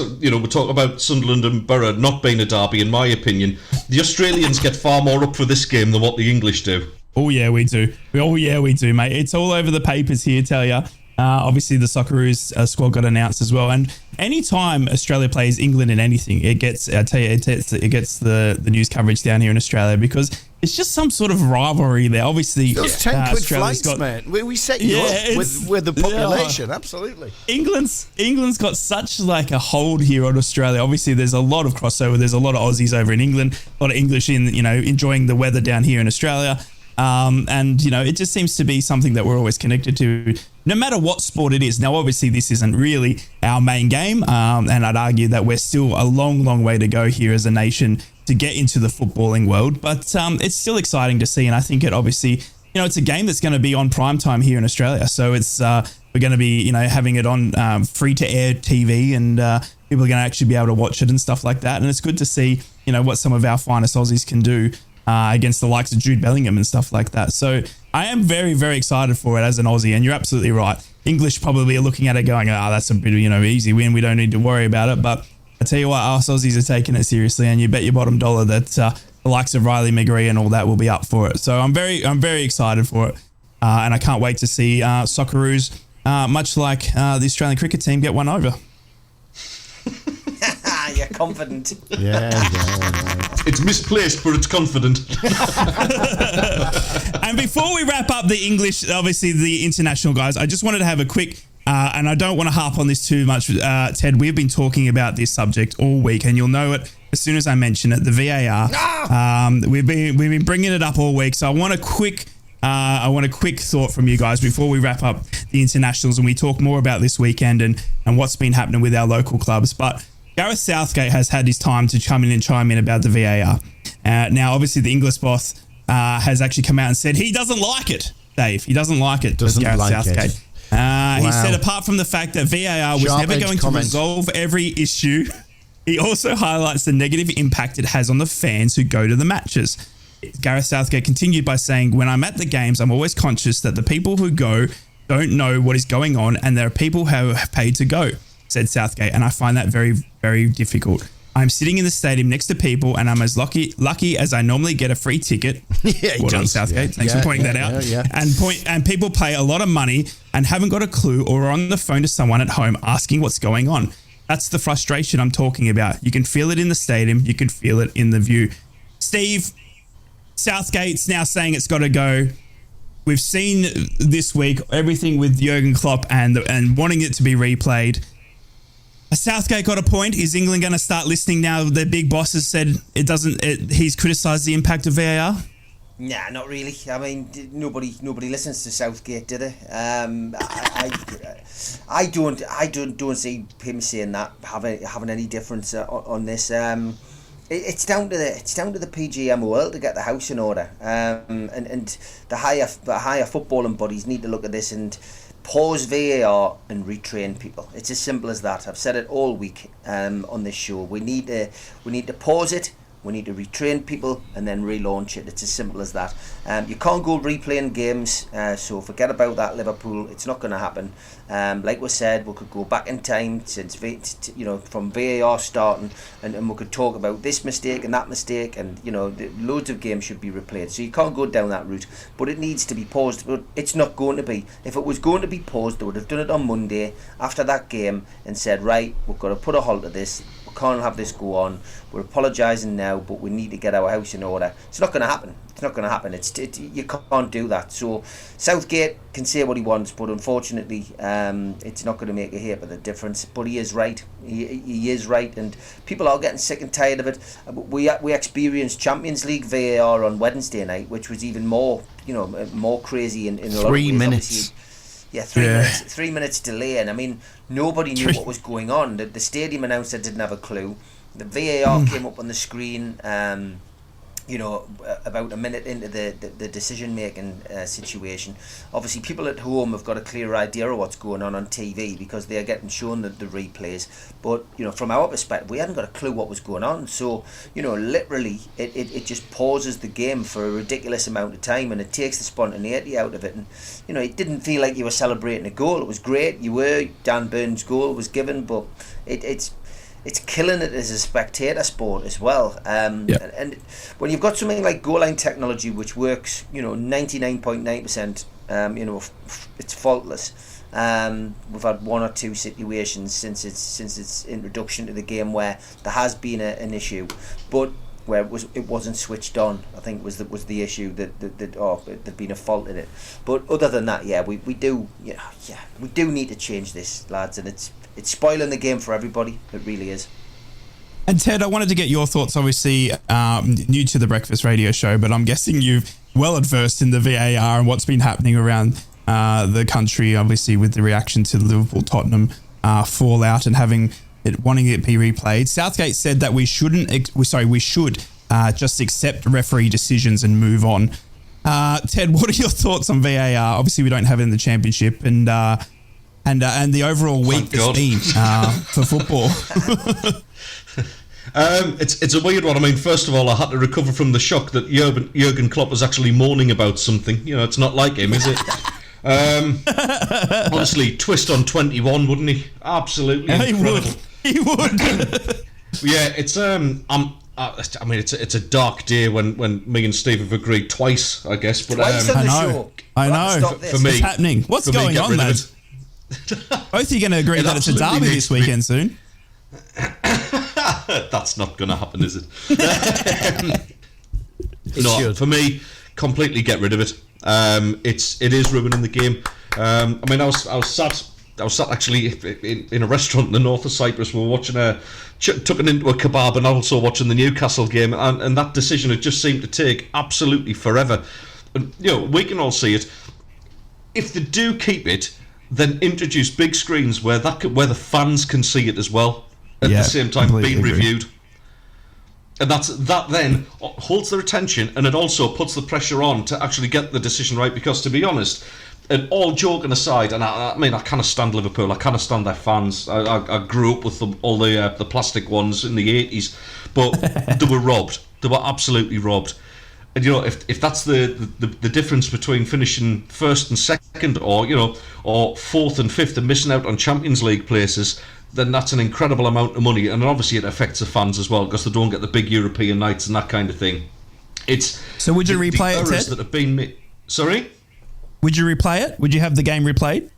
talk about Sunderland and Borough not being a derby. In my opinion, the Australians get far more up for this game than what the English do. Oh yeah, we do. Mate. It's all over the papers here, tell ya. Obviously, the Socceroos squad got announced as well. And anytime Australia plays England in anything, it gets the news coverage down here in Australia because it's just some sort of rivalry there. Obviously, those 10 quid flights, man. We set you up with the population. Absolutely. England's got such a hold here on Australia. Obviously, there's a lot of crossover. There's a lot of Aussies over in England, a lot of English enjoying the weather down here in Australia. It just seems to be something that we're always connected to, no matter what sport it is. Now, obviously, this isn't really our main game, and I'd argue that we're still a long, long way to go here as a nation to get into the footballing world. But it's still exciting to see, and I think it obviously, it's a game that's going to be on prime time here in Australia. So it's we're going to be, having it on free-to-air TV, and people are going to actually be able to watch it and stuff like that. And it's good to see, what some of our finest Aussies can do against the likes of Jude Bellingham and stuff like that. So I am very, very excited for it as an Aussie, and you're absolutely right. English probably are looking at it going, that's a bit easy win. We don't need to worry about it. But I tell you what, us Aussies are taking it seriously, and you bet your bottom dollar that the likes of Riley McGree and all that will be up for it. So I'm very excited for it, and I can't wait to see Socceroos, much like the Australian cricket team, get one over. You're confident. Yeah. It's misplaced, but it's confident. And before we wrap up the English, obviously the international guys, I just wanted to have a quick, and I don't want to harp on this too much, Ted, we've been talking about this subject all week, and you'll know it as soon as I mention it, the VAR. We've been bringing it up all week, so I want a quick I want a quick thought from you guys before we wrap up the internationals and we talk more about this weekend and what's been happening with our local clubs. But Gareth Southgate has had his time to chime in about the VAR. Now, obviously, the English boss has actually come out and said he doesn't like it, Dave. He doesn't like it, Gareth Southgate. He said apart from the fact that VAR was never going to resolve every issue, he also highlights the negative impact it has on the fans who go to the matches. Gareth Southgate continued by saying, when I'm at the games, I'm always conscious that the people who go don't know what is going on and there are people who have paid to go, said Southgate, and I find that very, very difficult. I'm sitting in the stadium next to people and I'm as lucky as I normally get a free ticket. Yeah, well done, Southgate. Thanks for pointing that out. And people pay a lot of money and haven't got a clue or are on the phone to someone at home asking what's going on. That's the frustration I'm talking about. You can feel it in the stadium. You can feel it in the view. Steve, Southgate's now saying it's got to go. We've seen this week everything with Jurgen Klopp and wanting it to be replayed. Has Southgate got a point? Is England going to start listening now? Their big boss has said he's criticised the impact of VAR. Nah, not really. I mean, nobody listens to Southgate, do they? I don't see him saying that having any difference on this. It's down to the PGMOL to get the house in order, and the higher footballing bodies need to look at this and pause VAR and retrain people. It's as simple as that. I've said it all week on this show. We need to pause it. We need to retrain people and then relaunch it. It's as simple as that. You can't go replaying games, so forget about that, Liverpool. It's not going to happen. Like we said, we could go back in time since from VAR starting, and we could talk about this mistake and that mistake, and loads of games should be replayed. So you can't go down that route, but it needs to be paused. But it's not going to be. If it was going to be paused, they would have done it on Monday after that game and said, right, we've got to put a halt to this. Can't have this go on. We're apologising now, but we need to get our house in order. It's not going to happen. It's not going to happen. You can't do that. So Southgate can say what he wants, but unfortunately, it's not going to make a heap of the difference. But he is right. He is right, and people are getting sick and tired of it. We experienced Champions League VAR on Wednesday night, which was even more crazy in a lot of ways. 3 minutes. Yeah, 3 minutes delay, and I mean nobody knew what was going on. The stadium announcer didn't have a clue. The VAR came up on the screen, about a minute into the decision making situation. Obviously, people at home have got a clear idea of what's going on TV because they are getting shown the replays. But from our perspective, we hadn't got a clue what was going on. So literally, it just pauses the game for a ridiculous amount of time, and it takes the spontaneity out of it. And it didn't feel like you were celebrating a goal. It was great. Dan Burns' goal was given, but it's killing it as a spectator sport as well. And when you've got something like goal line technology, which works, 99.9%, it's faultless. We've had one or two situations since its introduction to the game where there has been an issue, but where it wasn't switched on. I think was the issue that there'd been a fault in it. But other than that, we do need to change this, lads, and it's spoiling the game for everybody. It really is. And Ted, I wanted to get your thoughts, obviously new to the Breakfast Radio Show, but I'm guessing you're well adversed in the VAR and what's been happening around the country, obviously with the reaction to the Liverpool-Tottenham fallout and wanting it be replayed. Southgate said that we should just accept referee decisions and move on. Ted, what are your thoughts on VAR? Obviously, we don't have it in the Championship, and the overall week that's been for football. It's a weird one. I mean, first of all, I had to recover from the shock that Jurgen Klopp was actually moaning about something. It's not like him, is it? Honestly, twist on 21, wouldn't he? Absolutely incredible. He would. Yeah, it's it's a dark day when me and Steve have agreed twice, I guess. But twice on the show. I know. For me, what's happening? What's going on, lads? Both of you going to agree that it's a derby this weekend soon? That's not going to happen, is it? No, for me, completely get rid of it. It is ruining the game. I mean, I was sat actually in a restaurant in the north of Cyprus. We were watching tucking into a kebab and also watching the Newcastle game, and that decision, it just seemed to take absolutely forever. and we can all see it. If they do keep it, then introduce big screens where the fans can see it as well at the same time being reviewed. And that then holds their attention, and it also puts the pressure on to actually get the decision right. Because to be honest, and all joking aside, and I mean, I kind of stand Liverpool, I kind of stand their fans. I grew up with all the plastic ones in the 80s, but they were robbed. They were absolutely robbed. And if that's the difference between finishing first and second, or fourth and fifth, and missing out on Champions League places, then that's an incredible amount of money. And obviously it affects the fans as well, because they don't get the big European nights and that kind of thing. So would you replay it, Ted? That have been Sorry? Would you replay it? Would you have the game replayed?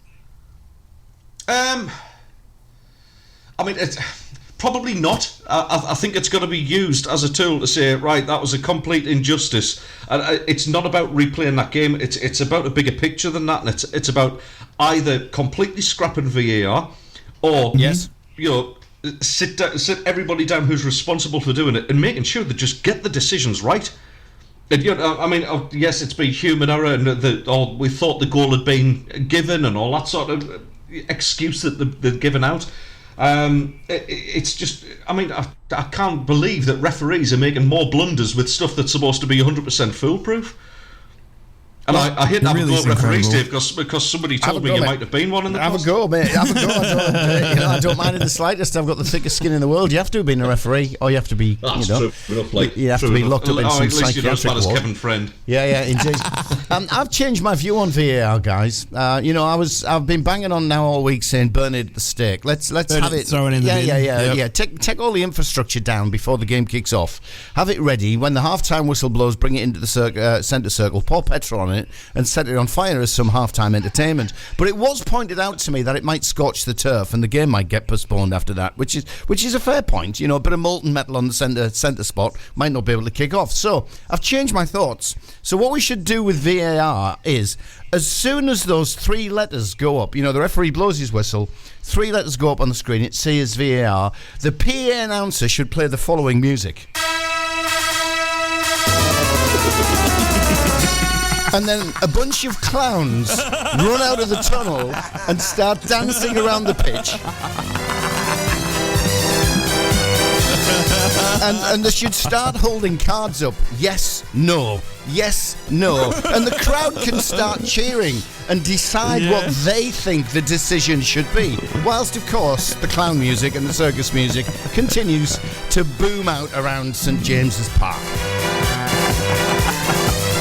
I mean, probably not. I think it's going to be used as a tool to say, right, that was a complete injustice. And it's not about replaying that game. It's about a bigger picture than that, and it's about either completely scrapping VAR, or sit everybody down who's responsible for doing it and making sure they just get the decisions right. And, I mean, yes, it's been human error, and we thought the goal had been given, and all that sort of excuse that they've given out. It's just, I mean, I can't believe that referees are making more blunders with stuff that's supposed to be 100% foolproof. And I hate having a go at referees, Dave, because somebody told me you might have been one in the past. Have a go, mate. Have a go. I don't mind in the slightest. I've got the thickest skin in the world. You have to have been a referee, or you have to be, true enough, you have to be locked up in some psychiatric ward. At least you're not as Kevin Friend. Yeah, indeed. I've changed my view on VAR, guys. I've been banging on now all week saying burn it at the stake. Let's have it. Throw it in the bin. Yeah. Take all the infrastructure down before the game kicks off. Have it ready. When the half-time whistle blows, bring it into the centre circle, pour petrol on it, and set it on fire as some half-time entertainment. But it was pointed out to me that it might scorch the turf and the game might get postponed after that, which is a fair point. A bit of molten metal on the centre spot might not be able to kick off. So I've changed my thoughts. So what we should do with VAR is, as soon as those three letters go up, the referee blows his whistle, three letters go up on the screen, it says VAR, the PA announcer should play the following music. And then a bunch of clowns run out of the tunnel and start dancing around the pitch. And they should start holding cards up. Yes, no. Yes, no. And the crowd can start cheering and decide what they think the decision should be. Whilst, of course, the clown music and the circus music continues to boom out around St. James's Park.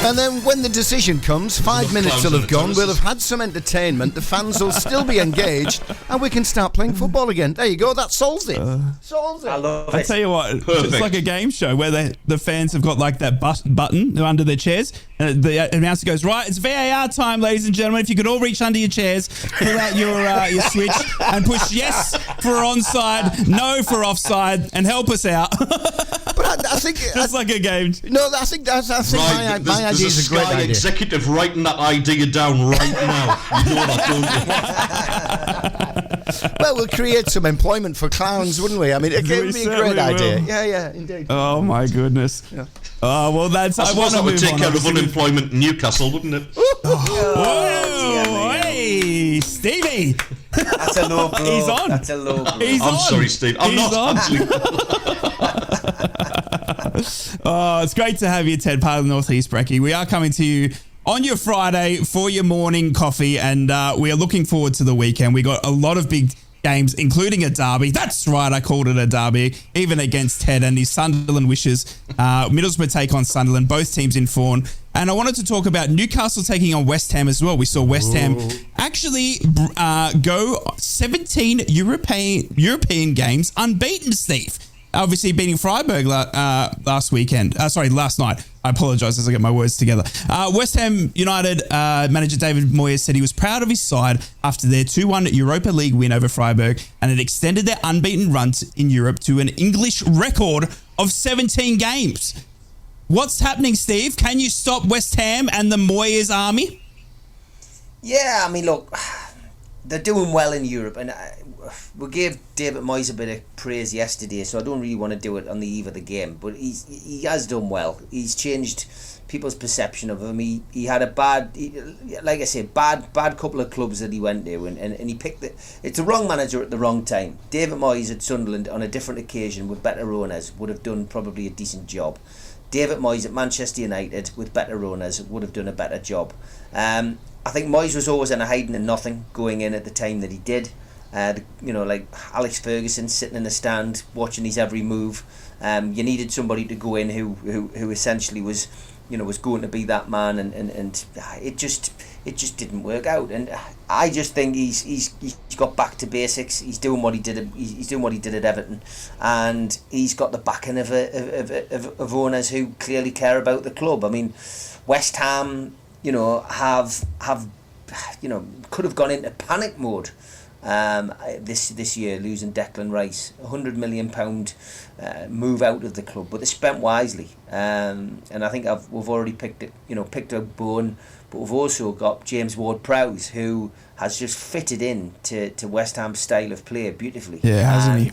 And then when the decision comes, 5 minutes will have gone, we'll have had some entertainment, the fans will still be engaged, and we can start playing football again. There you go, that solves it. Solves it. I love it. I tell you what, it's like a game show where the fans have got like that button under their chairs, and the announcer goes, right, it's VAR time, ladies and gentlemen. If you could all reach under your chairs, pull out your switch and push yes for onside, no for offside, and help us out. But I think it's like a game. No, I think right, my idea is a great idea. Executive writing that idea down right now. You know that, don't you? Well, we'll create some employment for clowns, wouldn't we? I mean, it would be a great idea. Yeah, indeed. Oh my goodness. Yeah. Oh well, that's. I suppose that would take care of unemployment in Newcastle, wouldn't it? Whoa! Hey, Stevie. That's a low blow. He's on. That's a low blow. I'm sorry, Steve. I'm not actually. Oh, it's great to have you, Ted, part of the Northeast Brekkie. We are coming to you on your Friday for your morning coffee, and we are looking forward to the weekend. We got a lot of big games, including a derby. That's right, I called it a derby, even against Ted and his Sunderland wishes. Middlesbrough take on Sunderland, both teams in form. And I wanted to talk about Newcastle taking on West Ham as well. We saw West Ham actually go 17 European games unbeaten, Steve. Obviously beating Freiburg last night. I apologise as I get my words together. West Ham United manager David Moyes said he was proud of his side after their 2-1 Europa League win over Freiburg, and it extended their unbeaten run in Europe to an English record of 17 games. What's happening, Steve? Can you stop West Ham and the Moyes army? Yeah, I mean, look, they're doing well in Europe, and we gave David Moyes a bit of praise yesterday, so I don't really want to do it on the eve of the game, but he has done well. He's changed people's perception of him. He had a bad, like I say, bad couple of clubs that he went to, and he picked it's the wrong manager at the wrong time. David Moyes at Sunderland on a different occasion with better owners would have done probably a decent job. David Moyes at Manchester United with better owners would have done a better job. I think Moyes was always in a hiding and nothing going in at the time that he did. Like Alex Ferguson sitting in the stand watching his every move. You needed somebody to go in who essentially was going to be that man, and it just didn't work out. And I just think he's got back to basics. He's doing what he did. He's doing what he did at Everton, and he's got the backing of owners who clearly care about the club. I mean, West Ham, have could have gone into panic mode this year, losing Declan Rice, £100 million move out of the club, but they spent wisely, and I think we've already picked up Bowen, but we've also got James Ward-Prowse, who has just fitted in to West Ham's style of play beautifully. Yeah, hasn't he?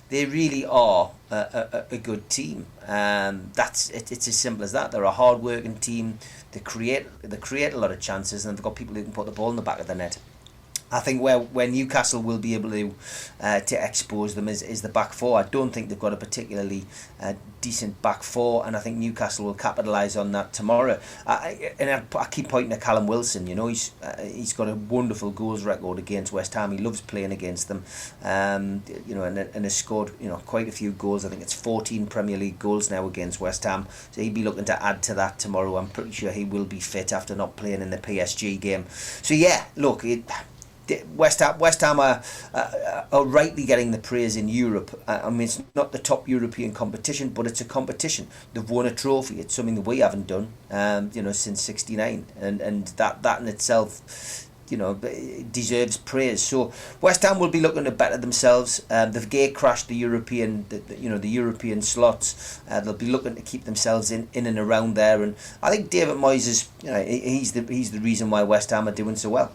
They really are a good team. It's as simple as that. They're a hard-working team. They create a lot of chances, and they've got people who can put the ball in the back of the net. I think where Newcastle will be able to expose them is the back four. I don't think they've got a particularly decent back four, and I think Newcastle will capitalise on that tomorrow. I keep pointing to Callum Wilson. He's got a wonderful goals record against West Ham. He loves playing against them, and has scored quite a few goals. I think it's 14 Premier League goals now against West Ham. So he'd be looking to add to that tomorrow. I'm pretty sure he will be fit after not playing in the PSG game. So yeah, look. West Ham are rightly getting the praise in Europe. I mean, it's not the top European competition, but it's a competition. They've won a trophy. It's something that we haven't done, since *69, and that in itself, deserves praise. So West Ham will be looking to better themselves. They've gate crashed the European slots. They'll be looking to keep themselves in and around there. And I think David Moyes is, he's the reason why West Ham are doing so well.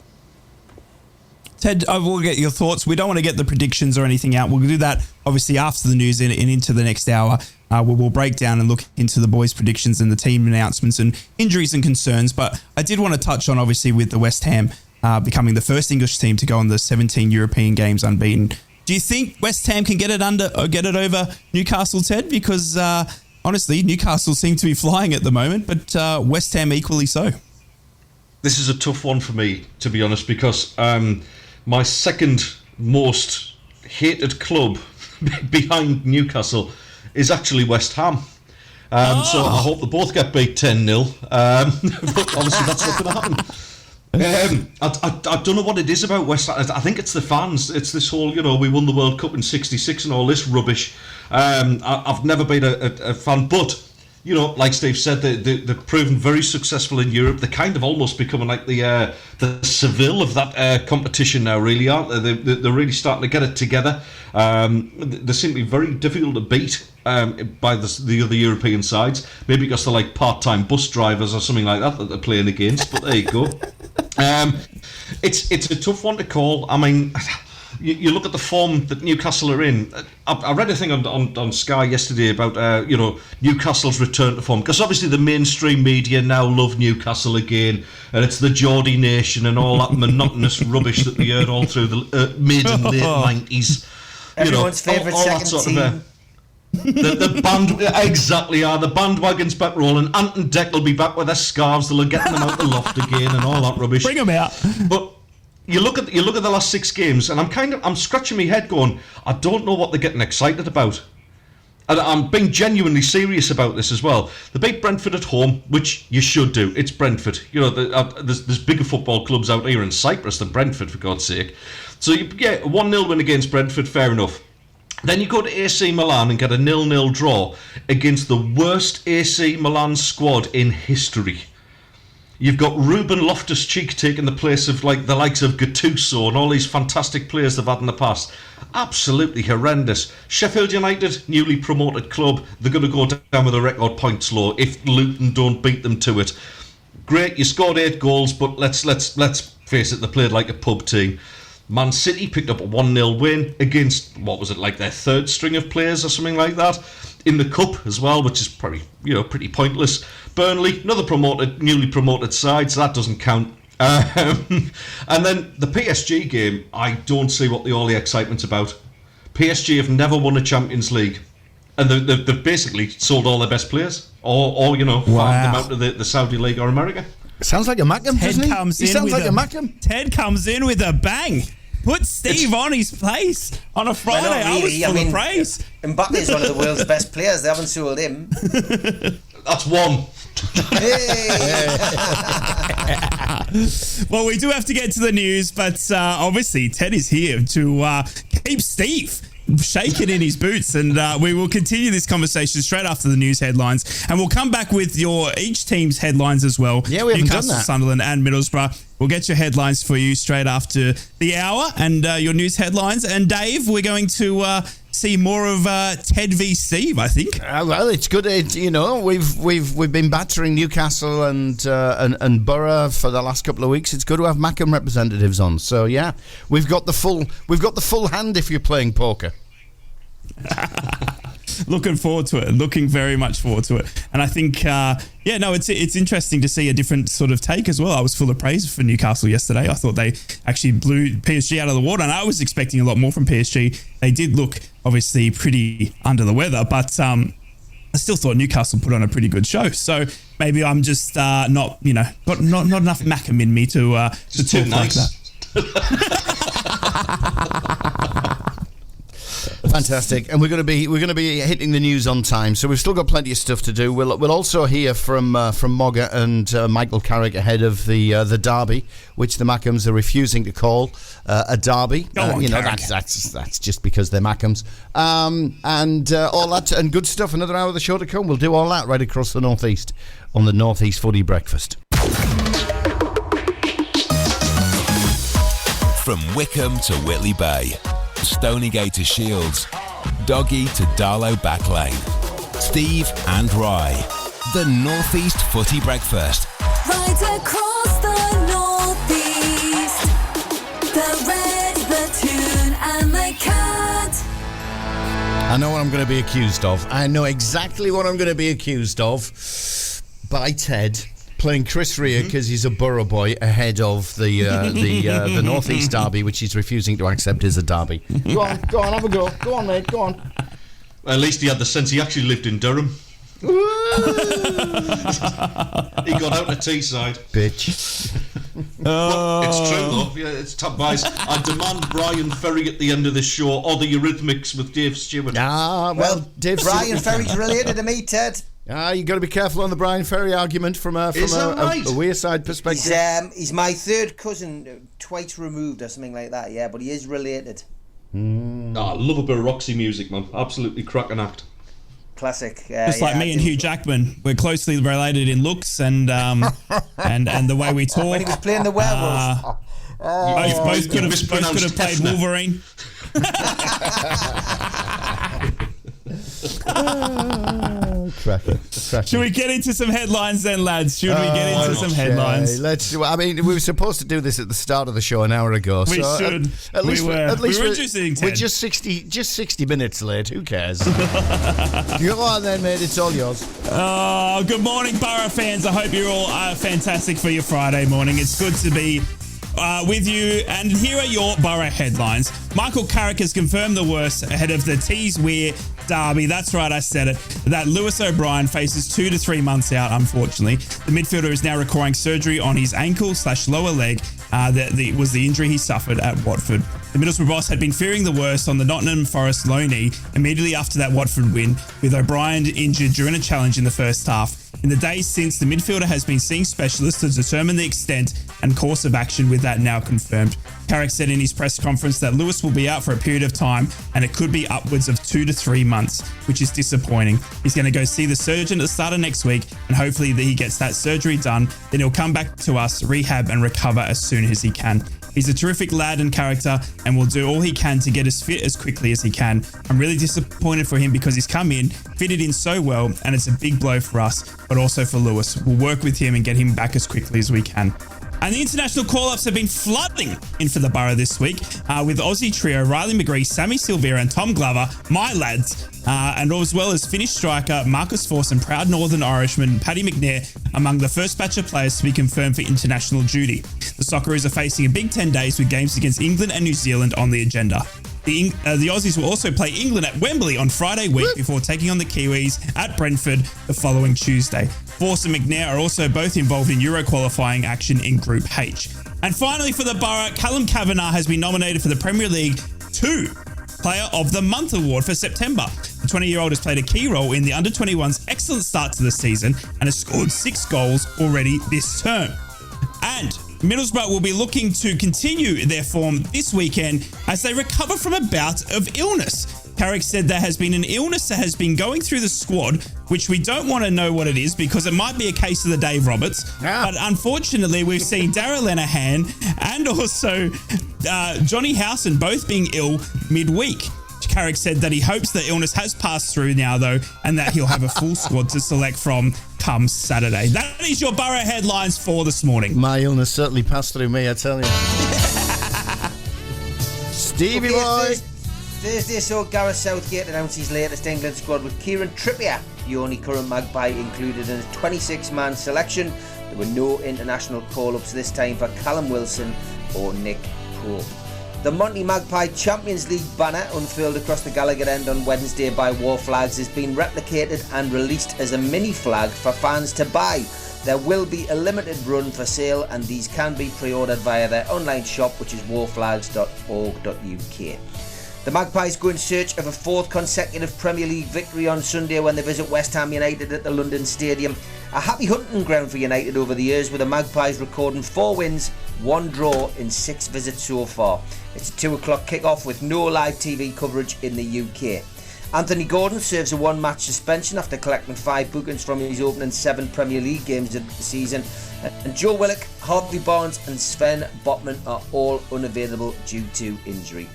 Ted, I will get your thoughts. We don't want to get the predictions or anything out. We'll do that obviously after the news and into the next hour. We'll break down and look into the boys' predictions and the team announcements and injuries and concerns. But I did want to touch on, obviously, with the West Ham becoming the first English team to go on the 17 European games unbeaten. Do you think West Ham can get it over Newcastle, Ted? Because honestly, Newcastle seem to be flying at the moment, but West Ham equally so. This is a tough one for me, to be honest, because my second most hated club behind Newcastle is actually West Ham. So I hope they both get beat 10-0. But obviously that's not going to happen. I don't know what it is about West Ham. I think it's the fans. It's this whole, we won the World Cup in '66 and all this rubbish. I've never been a fan, but like Steve said, they've proven very successful in Europe. They're kind of almost becoming like the Seville of that competition now, really, aren't they? They're really starting to get it together. They seem to be very difficult to beat by the other European sides. Maybe because they're like part-time bus drivers or something like that they're playing against, but there you go. It's a tough one to call. I mean, you look at the form that Newcastle are in. I read a thing on Sky yesterday about Newcastle's return to form, because obviously the mainstream media now love Newcastle again, and it's the Geordie Nation and all that monotonous rubbish that we heard all through the mid and late 90s. Everyone's favourite second team. The band exactly are the bandwagon's back rolling. Ant and Deck will be back with their scarves. They'll get them out the loft again and all that rubbish. Bring them out. But you look at the last 6 games, and I'm scratching my head, going, I don't know what they're getting excited about. And I'm being genuinely serious about this as well. They beat Brentford at home, which you should do. It's Brentford. There's bigger football clubs out here in Cyprus than Brentford, for God's sake. So you get a 1-0 win against Brentford, fair enough. Then you go to AC Milan and get a 0-0 draw against the worst AC Milan squad in history. You've got Ruben Loftus-Cheek taking the place of the likes of Gattuso and all these fantastic players they've had in the past. Absolutely horrendous. Sheffield United, newly promoted club, they're going to go down with a record points low if Luton don't beat them to it. Great, you scored 8 goals, but let's face it, they played like a pub team. Man City picked up a 1-0 win against, what was it, like their third string of players or something like that. in the cup as well, which is probably pretty pointless. Burnley, another newly promoted side, so that doesn't count. And then the PSG game, I don't see what all the excitement's about. PSG have never won a Champions League, and they've basically sold all their best players, or farmed them out to the Saudi League or America. Sounds like a Mackem, doesn't he? He sounds like a Mackem. Ted comes in with a bang. Put Steve on his place on a Friday. I was full of praise. Mbappe is one of the world's best players. They haven't sold him. That's one. Well, we do have to get to the news, but obviously Ted is here to keep Steve shaking in his boots, and we will continue this conversation straight after the news headlines, and we'll come back with each team's headlines as well. Yeah, we haven't done that. Sunderland and Middlesbrough. We'll get your headlines for you straight after the hour and your news headlines. And Dave, we're going to see more of Ted v Steve, I think. Well, it's good. We've been battering Newcastle and Borough for the last couple of weeks. It's good to have Mackem representatives on. So yeah, we've got the full hand if you're playing poker. Looking forward to it. Looking very much forward to it. And I think, it's interesting to see a different sort of take as well. I was full of praise for Newcastle yesterday. I thought they actually blew PSG out of the water, and I was expecting a lot more from PSG. They did look obviously pretty under the weather, but I still thought Newcastle put on a pretty good show. So maybe I'm just not enough Mackem in me to talk like that. Fantastic, and we're going to be hitting the news on time, so we've still got plenty of stuff to do. We'll also hear from Mogga and Michael Carrick ahead of the derby, which the Mackems are refusing to call a derby. That's just because they're Mackems, and all that and good stuff. Another hour of the show to come. We'll do all that right across the northeast on the Northeast Footy Breakfast. From Wickham to Whitley Bay, Stonygate to Shields, Doggy to Darlow Backlane. Steve and Rye, the Northeast Footy Breakfast. Right across the northeast, the red, the tune and the cat. I know what I'm going to be accused of. I know exactly what I'm going to be accused of by Ted. Playing Chris Rea because he's a Borough boy ahead of the Northeast Derby, which he's refusing to accept as a derby. Go on, have a go. Go on, mate, go on. At least he had the sense he actually lived in Durham. He got out of Teesside. Bitch. Well, it's true though. Yeah, it's top buys. I demand Brian Ferry at the end of this show, or the Eurythmics with Dave Stewart. Well, Dave Brian Ferry's related to me, Ted. You got to be careful on the Brian Ferry argument from a Wearside perspective. He's my third cousin, twice removed or something like that. Yeah, but he is related. I love a bit of Roxy music, man. Absolutely cracking act. Classic. Just like me and Hugh Jackman, we're closely related in looks and the way we talk. When he was playing the werewolf. Both could have played Wolverine. Cracking. Should we get into some headlines then, lads? Should we get into some headlines? We were supposed to do this at the start of the show an hour ago. We should. At least we're just 60 minutes late. Who cares? Go on then, mate. It's all yours. Good morning, Borough fans. I hope you're all fantastic for your Friday morning. It's good to be with you, and here are your Borough headlines. Michael Carrick has confirmed the worst ahead of the Tees-Weir derby. That's right, I said it. That Lewis O'Brien faces 2 to 3 months out, unfortunately. The midfielder is now requiring surgery on his ankle/lower leg. That was the injury he suffered at Watford. The Middlesbrough boss had been fearing the worst on the Nottingham Forest low knee immediately after that Watford win, with O'Brien injured during a challenge in the first half. In the days since, the midfielder has been seeing specialists to determine the extent and course of action, with that now confirmed. Carrick said in his press conference that Lewis will be out for a period of time, and it could be upwards of 2 to 3 months, which is disappointing. He's going to go see the surgeon at the start of next week, and hopefully that he gets that surgery done. Then he'll come back to us, rehab and recover as soon as he can. He's a terrific lad and character, and will do all he can to get as fit as quickly as he can. I'm really disappointed for him because he's come in, fitted in so well, and it's a big blow for us, but also for Lewis. We'll work with him and get him back as quickly as we can. And the international call-ups have been flooding in for the Borough this week, with Aussie trio Riley McGree, Sammy Silvera and Tom Glover, my lads, and as well as Finnish striker Marcus Forss and proud Northern Irishman Paddy McNair among the first batch of players to be confirmed for international duty. The Socceroos are facing a big 10 days with games against England and New Zealand on the agenda. The Aussies will also play England at Wembley on Friday week before taking on the Kiwis at Brentford the following Tuesday. Forss and McNair are also both involved in Euro qualifying action in Group H. And finally for the Borough, Callum Kavanagh has been nominated for the Premier League 2 Player of the Month award for September. The 20-year-old has played a key role in the under-21's excellent start to the season and has scored 6 goals already this term. And Middlesbrough will be looking to continue their form this weekend as they recover from a bout of illness. Carrick said there has been an illness that has been going through the squad, which we don't want to know what it is because it might be a case of the Dave Roberts. But unfortunately, we've seen Darragh Lenihan and also Johnny Howson both being ill midweek. Carrick said that he hopes the illness has passed through now, though, and that he'll have a full squad to select from come Saturday. That is your Borough headlines for this morning. My illness certainly passed through me, I tell you. Stevie boy. Thursday saw Gareth Southgate announce his latest England squad with Kieran Trippier, the only current Magpie included in a 26-man selection. There were no international call-ups this time for Callum Wilson or Nick Pope. The Monty Magpie Champions League banner unfurled across the Gallagher end on Wednesday by War Flags has been replicated and released as a mini flag for fans to buy. There will be a limited run for sale and these can be pre-ordered via their online shop, which is warflags.org.uk. The Magpies go in search of a 4th consecutive Premier League victory on Sunday when they visit West Ham United at the London Stadium. A happy hunting ground for United over the years, with the Magpies recording 4 wins, 1 draw in 6 visits so far. It's a 2 o'clock kick-off with no live TV coverage in the UK. Anthony Gordon serves a 1-match suspension after collecting 5 bookings from his opening 7 Premier League games of the season. And Joe Willock, Harvey Barnes and Sven Botman are all unavailable due to injury.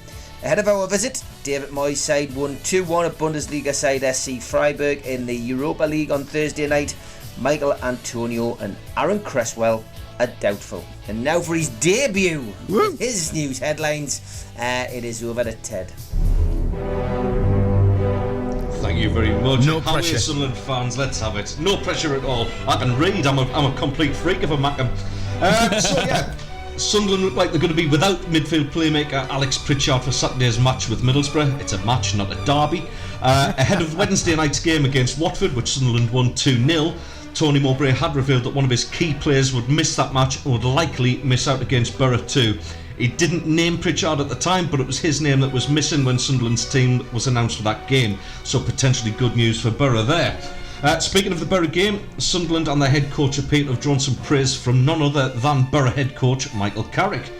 Ahead of our visit, David Moyes' side won 2-1 at Bundesliga side SC Freiburg in the Europa League on Thursday night. Michael Antonio and Aaron Cresswell are doubtful. And now for his debut with his news headlines, it is over to Ted. Thank you very much. No How pressure. are Sunderland fans? Let's have it. No pressure at all. I can read. I'm a complete freak of a Mackem. Sunderland look like they're going to be without midfield playmaker Alex Pritchard for Saturday's match with Middlesbrough. It's a match, not a derby. Ahead of Wednesday night's game against Watford, which Sunderland won 2-0, Tony Mowbray had revealed that one of his key players would miss that match and would likely miss out against Borough too. He didn't name Pritchard at the time, but it was his name that was missing when Sunderland's team was announced for that game, so potentially good news for Borough there. Speaking of the Borough game, Sunderland and their head coach appear to have drawn some praise from none other than Borough head coach Michael Carrick.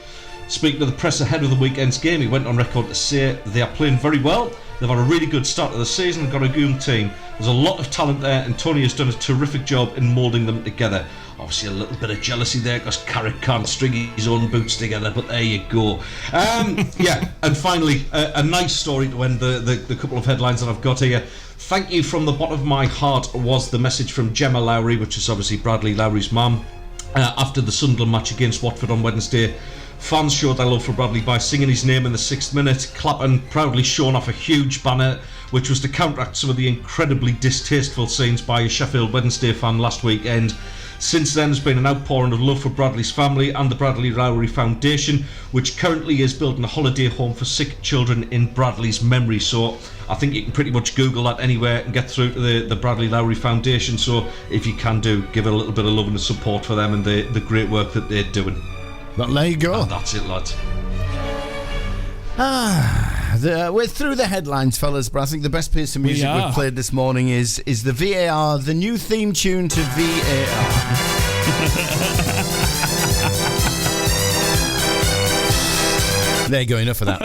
Speaking to the press ahead of the weekend's game, he went on record to say they are playing very well, they've had a really good start to the season and got a good team. There's a lot of talent there and Tony has done a terrific job in moulding them together. Obviously a little bit of jealousy there because Carrick can't string his own boots together, but there you go. And finally, a nice story to end the couple of headlines that I've got here. Thank you from the bottom of my heart was the message from Gemma Lowry, which is obviously Bradley Lowry's mum, after the Sunderland match against Watford on Wednesday. Fans showed their love for Bradley by singing his name in the 6th minute, clapping, proudly showing off a huge banner, which was to counteract some of the incredibly distasteful scenes by a Sheffield Wednesday fan last weekend. Since then, there's been an outpouring of love for Bradley's family and the Bradley Lowry Foundation, which currently is building a holiday home for sick children in Bradley's memory. So I think you can pretty much Google that anywhere and get through to the Bradley Lowry Foundation. So if you can do, give it a little bit of love and support for them and the great work that they're doing. But there you go. And that's it, lads. We're through the headlines, fellas, but I think the best piece of music we've played this morning is the VAR, the new theme tune to VAR. There you go, enough of that.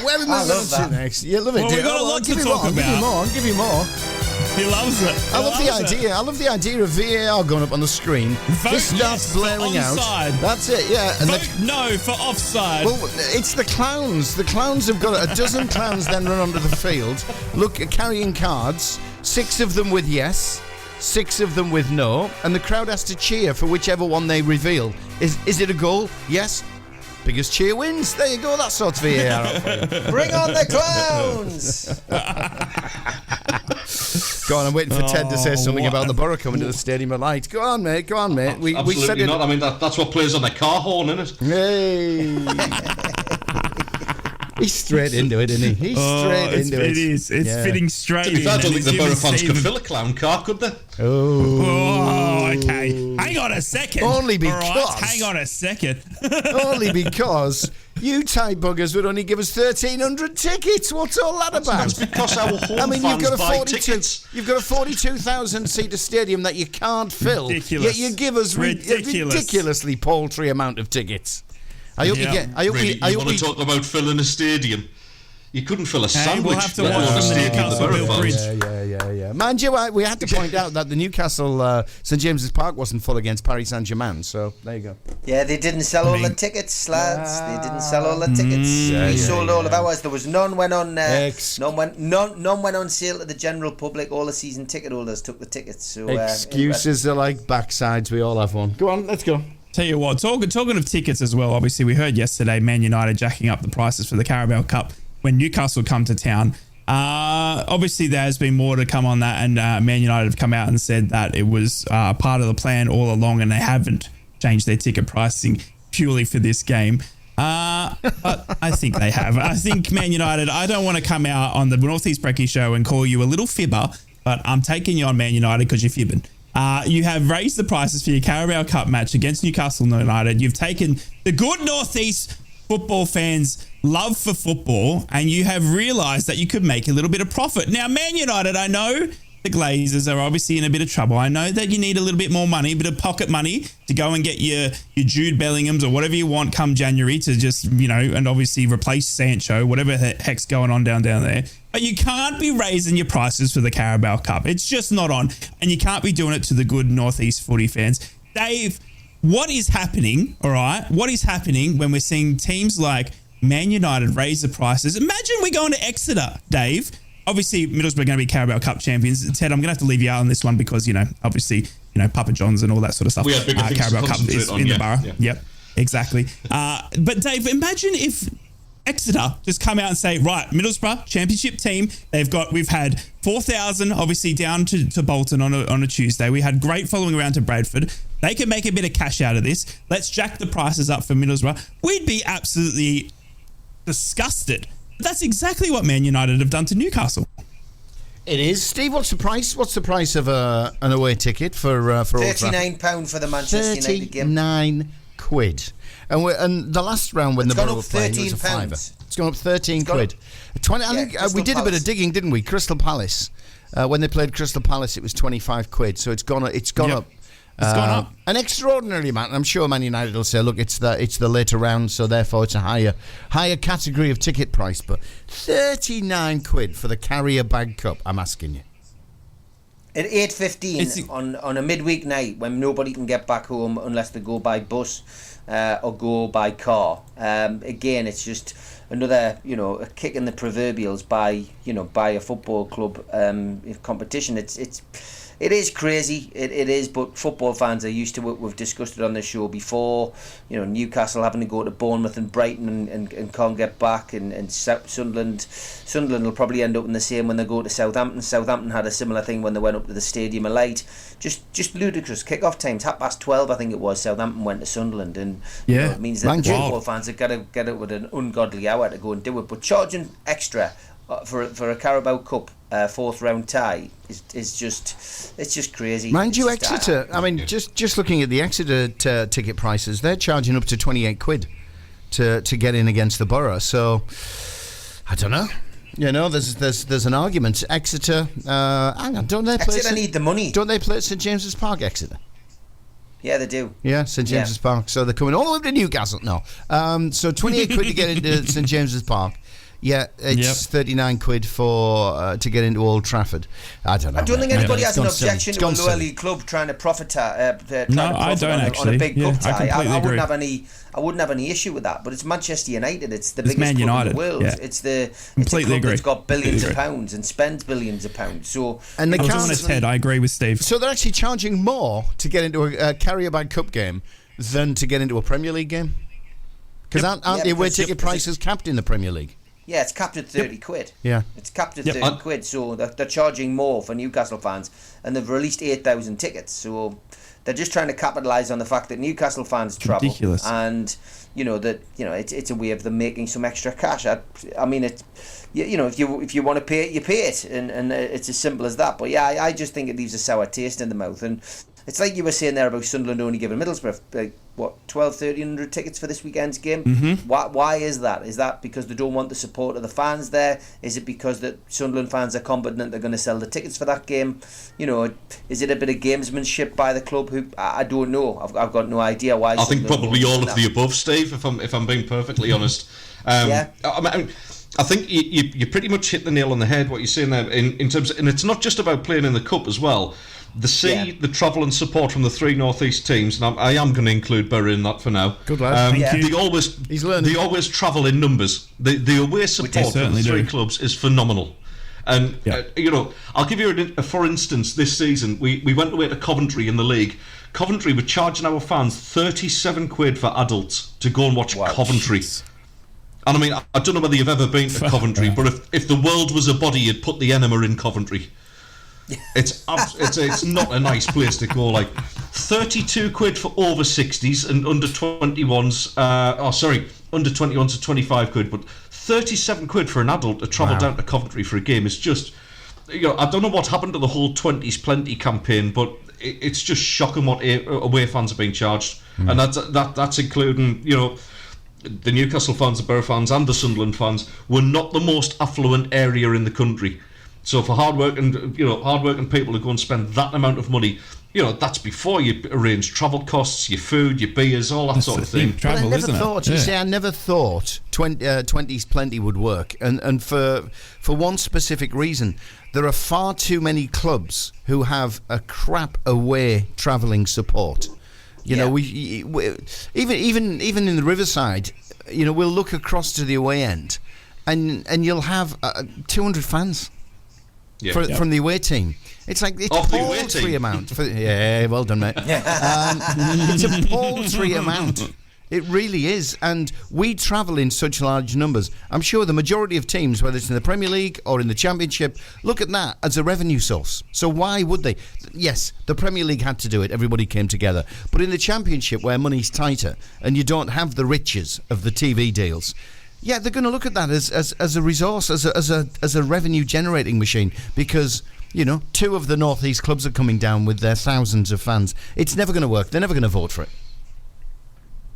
Where are we moving on to next? You love it, well, dude. We've got a lot to talk about. I'll give you more. He loves it. I love the idea. I love the idea of VAR going up on the screen. This starts blaring out. That's it, yeah. And Vote no for offside. Well, it's the clowns. The clowns have got a dozen clowns then run onto the field, carrying cards. 6 of them with yes. 6 of them with no, and the crowd has to cheer for whichever one they reveal. Is it a goal? Yes. Biggest cheer wins. There you go. That sorts VAR out for you. Bring on the clowns! Go on, I'm waiting for Ted to say something about the Borough coming to the Stadium of Light. Go on, mate. We Absolutely said it. not. I mean, that's what plays on their car horn, isn't it? Hey. He's straight into it, isn't he? He's straight into it. It is. It's fitting straight in. I don't think the Borough fans could fill a clown car, could they? Oh, okay. Hang on a second. Only because. All right, hang on a second. Only because you tight buggers would only give us 1,300 tickets. What's all that about? That's because our home fans buy tickets. You've got a 42,000-seater stadium that you can't fill. Ridiculous. Yet you give us a ridiculously paltry amount of tickets. I hope you get. I hope really, you want to talk about filling a stadium? You couldn't fill a sandwich. We'll have to watch from the Newcastle Bill Bridge. Yeah. Mind you, we had to point out that the Newcastle St James's Park wasn't full against Paris Saint-Germain. So there you go. Yeah, they didn't sell all the tickets, lads. They didn't sell all the tickets. We sold all of ours. There was none went on. None went on sale to the general public. All the season ticket holders took the tickets. So excuses are like backsides. We all have one. Go on, let's go. Tell you what, talking of tickets as well, obviously we heard yesterday Man United jacking up the prices for the Carabao Cup when Newcastle come to town. Obviously there has been more to come on that, and Man United have come out and said that it was part of the plan all along, and they haven't changed their ticket pricing purely for this game. But I think they have. I think Man United, I don't want to come out on the North East Brekkie show and call you a little fibber, but I'm taking you on Man United because you're fibbing. You have raised the prices for your Carabao Cup match against Newcastle United. You've taken the good North East football fans' love for football, and you have realised that you could make a little bit of profit. Now, Man United, I know the Glazers are obviously in a bit of trouble. I know that you need a little bit more money, a bit of pocket money to go and get your Jude Bellinghams or whatever you want come January to just, and obviously replace Sancho, whatever the heck's going on down there. But you can't be raising your prices for the Carabao Cup. It's just not on. And you can't be doing it to the good North East footy fans. Dave, what is happening, all right? What is happening when we're seeing teams like Man United raise the prices? Imagine we're going to Exeter, Dave. Obviously, Middlesbrough are going to be Carabao Cup champions. Ted, I'm going to have to leave you out on this one because, obviously, Papa John's and all that sort of stuff. We have bigger things Carabao to Cup is on, in the borough. Yeah. Yep, exactly. But Dave, imagine if Exeter just come out and say, right, Middlesbrough championship team. We've had 4,000 obviously down to Bolton on a Tuesday. We had great following around to Bradford. They can make a bit of cash out of this. Let's jack the prices up for Middlesbrough. We'd be absolutely disgusted. That's exactly what Man United have done to Newcastle. It is. Steve, what's the price? What's the price of an away ticket for £39 for the Manchester United game? £39. And the last round when the Borough were playing, it was a fiver. It's gone up 13 quid. 20. I think we did a bit of digging, didn't we? Crystal Palace. When they played Crystal Palace, it was 25 quid. So it's gone up. It's gone up an extraordinary amount. And I'm sure Man United will say, look, it's the later round, so therefore it's a higher category of ticket price. But 39 quid for the Carrier Bag Cup, I'm asking you. At 8:15 on a midweek night when nobody can get back home unless they go by bus or go by car. Again, it's just another a kick in the proverbials by a football club competition. It is crazy. It is, but football fans are used to it. We've discussed it on the show before. Newcastle having to go to Bournemouth and Brighton and can't get back, and Sunderland will probably end up in the same when they go to Southampton. Southampton had a similar thing when they went up to the Stadium of Light. Just ludicrous kick-off times. 12:30, I think it was. Southampton went to Sunderland, and it means that football fans have got to get it with an ungodly hour to go and do it. But charging extra for a Carabao Cup fourth round tie is just crazy. Mind you, Exeter. I mean, just looking at the Exeter ticket prices, they're charging up to 28 quid to get in against the Borough. So I don't know. There's an argument. Exeter. Hang on, don't they play? Exeter need the money. Don't they play at St James's Park, Exeter? Yeah, they do. Yeah, St James's Park. So they're coming all the way to Newcastle. No. So 28 quid to get into St James's Park. Yeah, it's 39 quid for to get into Old Trafford. I don't know. I don't think anybody has an objection to a lower silly. league club trying to profit. I don't on a big cup tie. I agree. wouldn't have any issue with that. But it's Manchester United. It's the It's biggest Man club United, in the world. yeah. It's a Completely club agree. that's got billions Completely of agree. pounds and spends billions of pounds. So And the I was on council- its head. I agree with Steve. So they're actually charging more to get into a Carrier Bag Cup game than to get into a Premier League game? Because aren't the away ticket prices capped in the Premier League? yeah, it's capped at 30 quid. Yeah. It's capped at 30 quid. So they're charging more for Newcastle fans, and they've released 8,000 tickets. So they're just trying to capitalise on the fact that Newcastle fans travel, ridiculous. and it's a way of them making some extra cash. I mean, if you want to pay it, you pay it, and it's as simple as that. But yeah, I just think it leaves a sour taste in the mouth, and it's like you were saying there about Sunderland only giving Middlesbrough 1,300 tickets for this weekend's game. Mm-hmm. Why is that? Is that because they don't want the support of the fans there? Is it because that Sunderland fans are confident they're going to sell the tickets for that game? Is it a bit of gamesmanship by the club? Who I don't know. I've got no idea why. I think Sunderland probably all won't of do the that. above, Steve. If I'm being perfectly honest. Yeah. I think you pretty much hit the nail on the head. What you're saying there in terms of, and it's not just about playing in the cup as well. The travel and support from the three northeast teams, and I am going to include Bury in that for now. Good lad. They always travel in numbers. The away support from the three clubs is phenomenal. And I'll give you for instance, this season we went away to Coventry in the league. Coventry were charging our fans 37 quid for adults to go and watch Coventry. And I mean, I don't know whether you've ever been to Coventry, but if the world was a body, you'd put the enema in Coventry. It's not a nice place to go. Like 32 quid for over 60s and under 21s. Under 21s to 25 quid, but 37 quid for an adult to travel down to Coventry for a game is just. I don't know what happened to the whole 20s plenty campaign, but it's just shocking what away fans are being charged, and that's including the Newcastle fans, the Borough fans, and the Sunderland fans. Were not the most affluent area in the country. So for hardworking people to go and spend that amount of money, that's before you arrange travel costs, your food, your beers, all that sort of thing. Travel, but I never thought 20s plenty would work, and for one specific reason, there are far too many clubs who have a crap away travelling support. We even in the Riverside, we'll look across to the away end, and you'll have 200 fans. From the away team. It's like it's a paltry amount. Well done, mate. It's a paltry amount. It really is. And we travel in such large numbers. I'm sure the majority of teams, whether it's in the Premier League or in the Championship, look at that as a revenue source. So why would they? Yes, the Premier League had to do it. Everybody came together. But in the Championship, where money's tighter and you don't have the riches of the TV deals, yeah, they're going to look at that as a resource, as a revenue generating machine, because two of the northeast clubs are coming down with their thousands of fans. It's never going to work. They're never going to vote for it.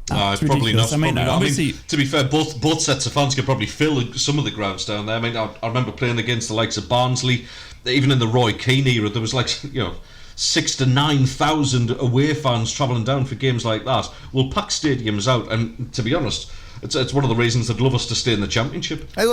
It's probably not. Obviously, to be fair, both sets of fans could probably fill some of the grounds down there. I mean, I remember playing against the likes of Barnsley, even in the Roy Keane era. There was 6,000 to 9,000 away fans travelling down for games like that. We'll pack stadiums out, and to be honest, it's one of the reasons they'd love us to stay in the Championship. There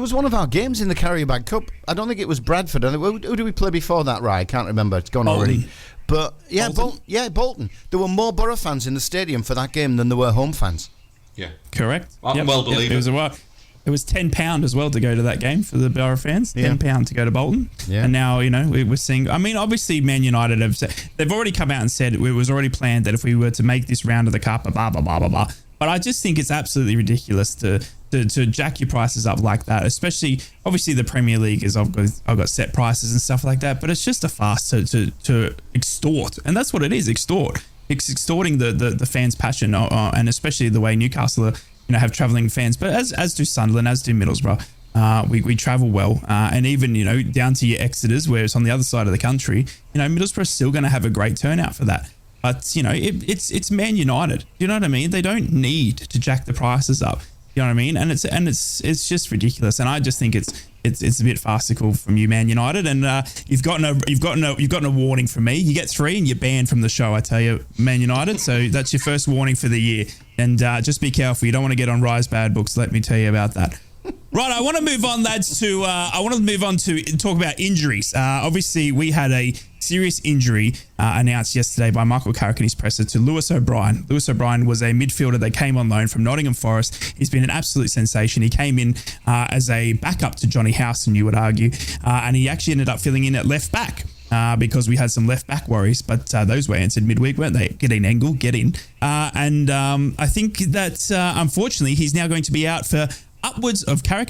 was one of our games in the Carrier Bag Cup. I don't think it was Bradford. Who did we play before that, Rye? I can't remember. It's gone already. But yeah, Bolton. There were more Borough fans in the stadium for that game than there were home fans. Yeah, correct. I can well believe it. It was £10 as well to go to that game for the Borough fans. £10 to go to Bolton. Yeah. And now we're seeing. I mean, obviously, Man United they've already come out and said it was already planned that if we were to make this round of the cup, blah blah blah blah blah. But I just think it's absolutely ridiculous to jack your prices up like that, especially, obviously, the Premier League is I've got set prices and stuff like that, but it's just a farce to extort, and that's what it is, extort. It's extorting the fans' passion, and especially the way Newcastle have travelling fans, but as do Sunderland, as do Middlesbrough. We travel well, and even down to your Exeters, where it's on the other side of the country. Middlesbrough's still going to have a great turnout for that. But it's Man United. You know what I mean? They don't need to jack the prices up. You know what I mean? And it's just ridiculous. And I just think it's a bit farcical from you, Man United. And you've gotten a warning from me. You get 3 and you're banned from the show. I tell you, Man United. So that's your first warning for the year. And just be careful. You don't want to get on Rye's bad books. Let me tell you about that. Right, I want to move on, lads, to talk about injuries. Obviously, we had a serious injury announced yesterday by Michael Carrick and his presser to Lewis O'Brien. Lewis O'Brien was a midfielder that came on loan from Nottingham Forest. He's been an absolute sensation. He came in as a backup to Johnny Howson, you would argue, and he actually ended up filling in at left back. Because we had some left back worries, but those were answered midweek, weren't they? Get in, Engel, get in. I think that unfortunately he's now going to be out for upwards of 2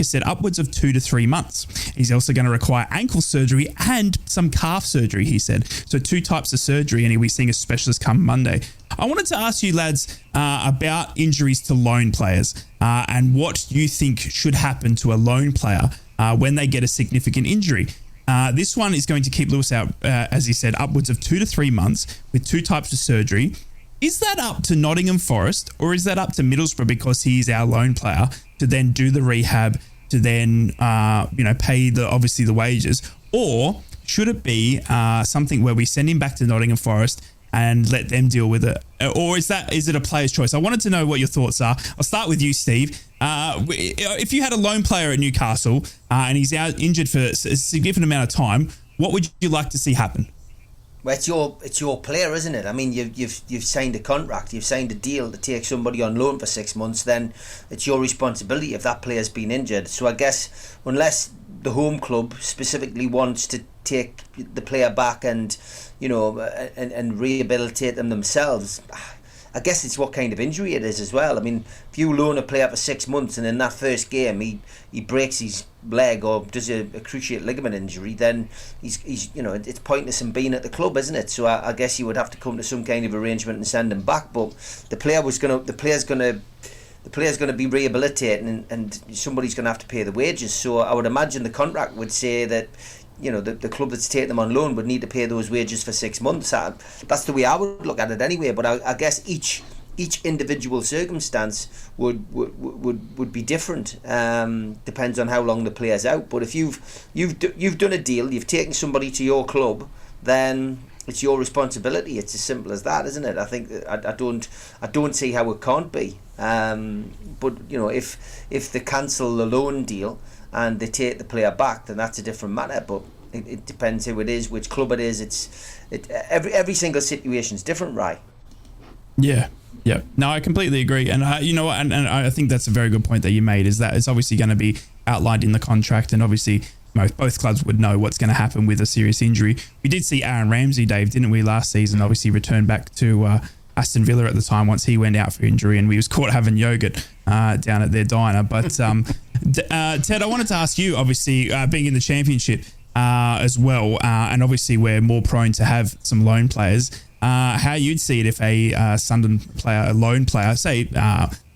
to 3 months. He's also going to require ankle surgery and some calf surgery, he said. So 2 types of surgery, and he'll be seeing a specialist come Monday. I wanted to ask you, lads, about injuries to loan players and what you think should happen to a loan player when they get a significant injury. This one is going to keep Lewis out, as he said, upwards of 2 to 3 months with 2 types of surgery. Is that up to Nottingham Forest, or is that up to Middlesbrough because he's our loan player to then do the rehab, to then pay the wages, or should it be something where we send him back to Nottingham Forest and let them deal with it, or is it a player's choice? I wanted to know what your thoughts are. I'll start with you, Steve. If you had a loan player at Newcastle and he's out injured for a significant amount of time, what would you like to see happen? Well, it's your player, isn't it? I mean, you've signed a contract, you've signed a deal to take somebody on loan for 6 months. Then it's your responsibility if that player's been injured. So I guess unless the home club specifically wants to take the player back and and rehabilitate them themselves, I guess it's what kind of injury it is as well. I mean, if you loan a player for 6 months and in that first game he breaks his leg or does a cruciate ligament injury, then he's it's pointless him being at the club, isn't it? So I guess you would have to come to some kind of arrangement and send him back. But the player's going to be rehabilitating, and somebody's going to have to pay the wages. So I would imagine the contract would say that the club that's taking them on loan would need to pay those wages for 6 months. That's the way I would look at it anyway. But I guess each individual circumstance would be different. Depends on how long the player's out. But if you've done a deal, you've taken somebody to your club, then it's your responsibility. It's as simple as that, isn't it? I think I don't see how it can't be. But if they cancel the loan deal and they take the player back, then that's a different matter. But it depends who it is, which club it is. Every single situation is different, right? Yeah. No, I completely agree. And and I think that's a very good point that you made, is that it's obviously going to be outlined in the contract, and obviously both clubs would know what's going to happen with a serious injury. We did see Aaron Ramsey, Dave, didn't we, last season? Obviously returned back to Aston Villa at the time once he went out for injury, and we was caught having yogurt down at their diner. But Ted, I wanted to ask you, obviously being in the Championship as well, and obviously we're more prone to have some loan players, how you'd see it if a Sunderland player, a loan player, say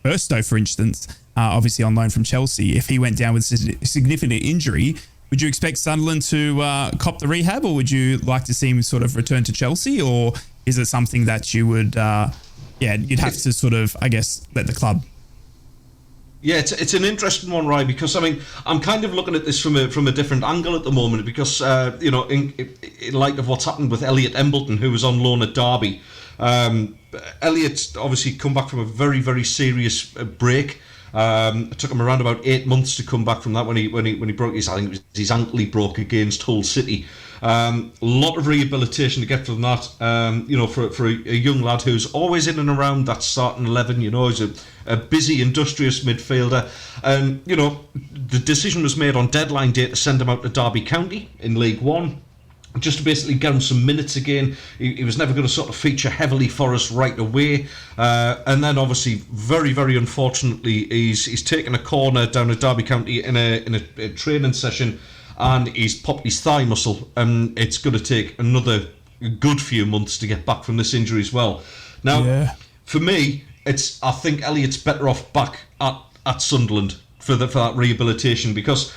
Burstow, for instance, obviously on loan from Chelsea, if he went down with a significant injury, would you expect Sunderland to cop the rehab, or would you like to see him sort of return to Chelsea, or is it something that you would, you'd have to sort of, I guess, let the club? Yeah, it's an interesting one, Ryan, because I mean I'm kind of looking at this from a different angle at the moment, because in light of what's happened with Elliot Embleton, who was on loan at Derby. Elliot's obviously come back from a very, very serious break. It took him around about 8 months to come back from that when he broke his, I think it was his ankle he broke against Hull City. A lot of rehabilitation to get from that. For a young lad who's always in and around that starting 11. He's a busy, industrious midfielder. And the decision was made on deadline day to send him out to Derby County in League One, just to basically get him some minutes again. He was never going to sort of feature heavily for us right away. And then obviously, very, very unfortunately, he's taken a corner down at Derby County in a training session, and he's popped his thigh muscle, and it's going to take another good few months to get back from this injury as well. Now, for me, I think Elliot's better off back at Sunderland for that rehabilitation, because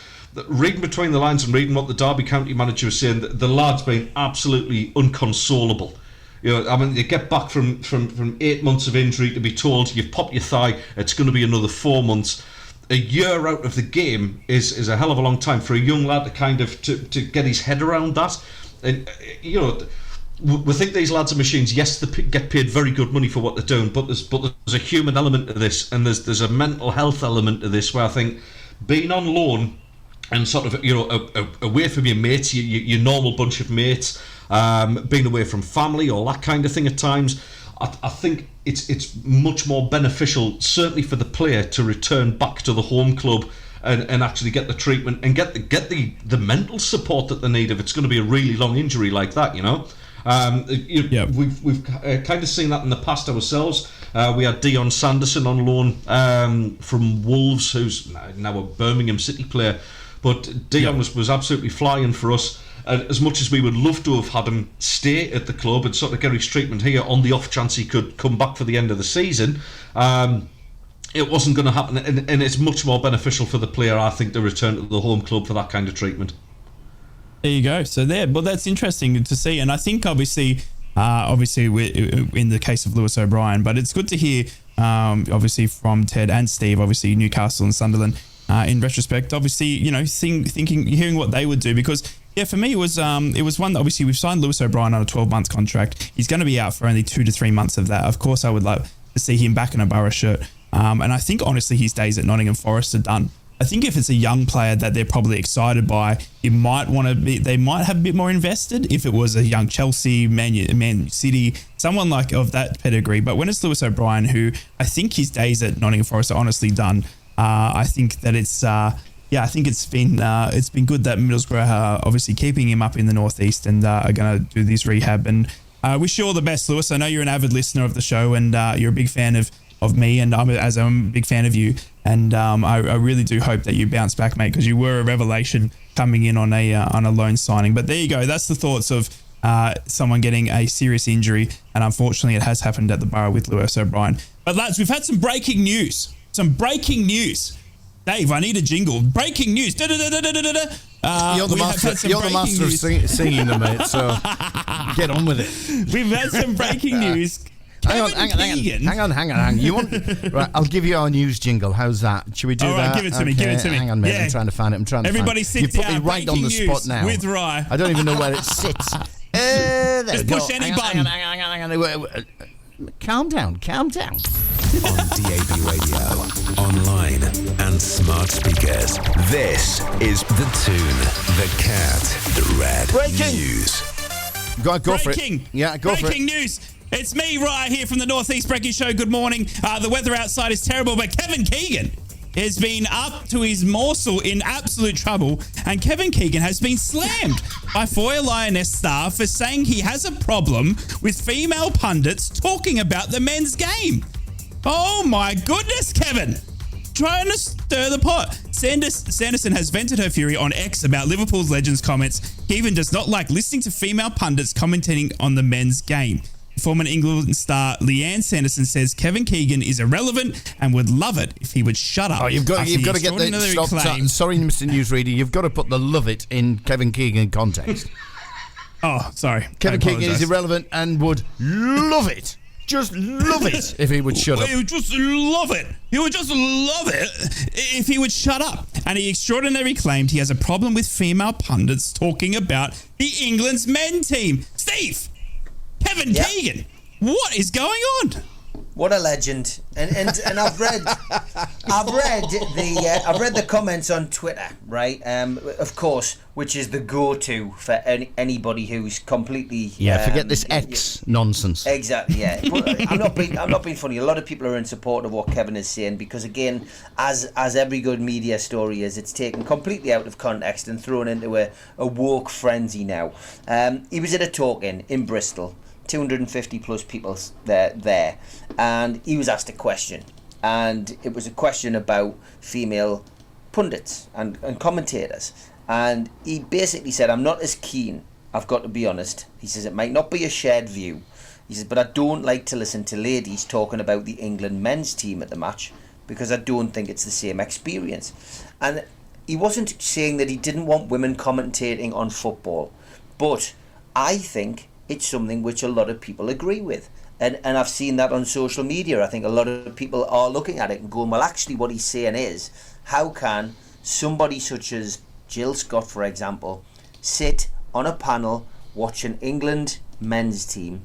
reading between the lines and reading what the Derby County manager was saying, the lad's been absolutely unconsolable. You get back from 8 months of injury to be told you've popped your thigh, it's going to be another 4 months. A year out of the game is a hell of a long time for a young lad to kind of to get his head around that. And we think these lads are machines. Yes, they get paid very good money for what they're doing, but there's a human element to this, and there's a mental health element to this where I think being on loan and sort of, away from your mates, your normal bunch of mates, being away from family, all that kind of thing at times, I think it's much more beneficial, certainly for the player, to return back to the home club and actually get the treatment and get the mental support that they need if it's going to be a really long injury like that, We've kind of seen that in the past ourselves. We had Dion Sanderson on loan from Wolves, who's now a Birmingham City player. But Dion was absolutely flying for us. And as much as we would love to have had him stay at the club and sort of get his treatment here on the off chance he could come back for the end of the season, it wasn't going to happen. And it's much more beneficial for the player, I think, to return to the home club for that kind of treatment. There you go. So that's interesting to see. And I think obviously we're in the case of Lewis O'Brien, but it's good to hear obviously from Ted and Steve, obviously Newcastle and Sunderland, in retrospect, obviously, hearing what they would do, because for me it was one that obviously we've signed Lewis O'Brien on a 12-month contract. He's going to be out for only 2 to 3 months of that. Of course, I would love to see him back in a Borough shirt. And I think honestly his days at Nottingham Forest are done. I think if it's a young player that they're probably excited by, they might have a bit more invested if it was a young Chelsea, Man City, someone like of that pedigree. But when it's Lewis O'Brien, who I think his days at Nottingham Forest are honestly done, I think that it's I think it's been good that Middlesbrough are obviously keeping him up in the northeast and are going to do this rehab. And wish you all the best, Lewis. I know you're an avid listener of the show and you're a big fan of me, and I'm a big fan of you. And I really do hope that you bounce back, mate, because you were a revelation coming in on a loan signing. But there you go. That's the thoughts of someone getting a serious injury, and unfortunately it has happened at the Borough with Lewis O'Brien. But lads, we've had some breaking news. Dave, I need a jingle. Breaking news. You're the master of singing them, mate, so get on with it. We've had some breaking news. Hang on. You want? Right, I'll give you our news jingle. How's that? Should we do that? Give it to me. Hang on, mate. Yeah. I'm trying to find it. Everybody sit down. You put me right on the spot now. With Rye. I don't even know where it sits. Just push any button. Hang on. Calm down. On DAB radio, online and smart speakers. This is The Tune, The Cat, The Red News. Go for it. Yeah, go for it. Breaking news. It's me, Rye, here from the Northeast Brekkie Show. Good morning. The weather outside is terrible, but Kevin Keegan has been up to his morsel in absolute trouble, and Kevin Keegan has been slammed by Foyer Lioness staff for saying he has a problem with female pundits talking about the men's game. Oh my goodness, Kevin! Trying to stir the pot. Sanderson has vented her fury on X about Liverpool's legends' comments. Keegan does not like listening to female pundits commentating on the men's game. Former England star Leanne Sanderson says Kevin Keegan is irrelevant and would love it if he would shut up. Oh, you've got to get the sorry, Mr. Newsreader. You've got to put the "love it" in Kevin Keegan context. Oh, sorry. Kevin Keegan is irrelevant and would love it. Just love it if he would shut up. He would just love it. He would just love it if he would shut up. And he extraordinarily claimed he has a problem with female pundits talking about the England's men team. Steve! Kevin Keegan, what is going on? What a legend! And I've read the comments on Twitter, right? Of course, which is the go-to for anybody who's completely forget this X nonsense. Exactly. Yeah, but I'm not being funny. A lot of people are in support of what Kevin is saying because, again, as every good media story is, it's taken completely out of context and thrown into a woke frenzy now. He was at a talk in Bristol. 250 plus people there, and he was asked a question, and it was a question about female pundits and commentators, and he basically said, I'm not as keen, I've got to be honest. He says it might not be a shared view. He says, but I don't like to listen to ladies talking about the England men's team at the match because I don't think it's the same experience. And he wasn't saying that he didn't want women commentating on football, but I think it's something which a lot of people agree with. And I've seen that on social media. I think a lot of people are looking at it and going, well, actually what he's saying is, how can somebody such as Jill Scott, for example, sit on a panel watch an England men's team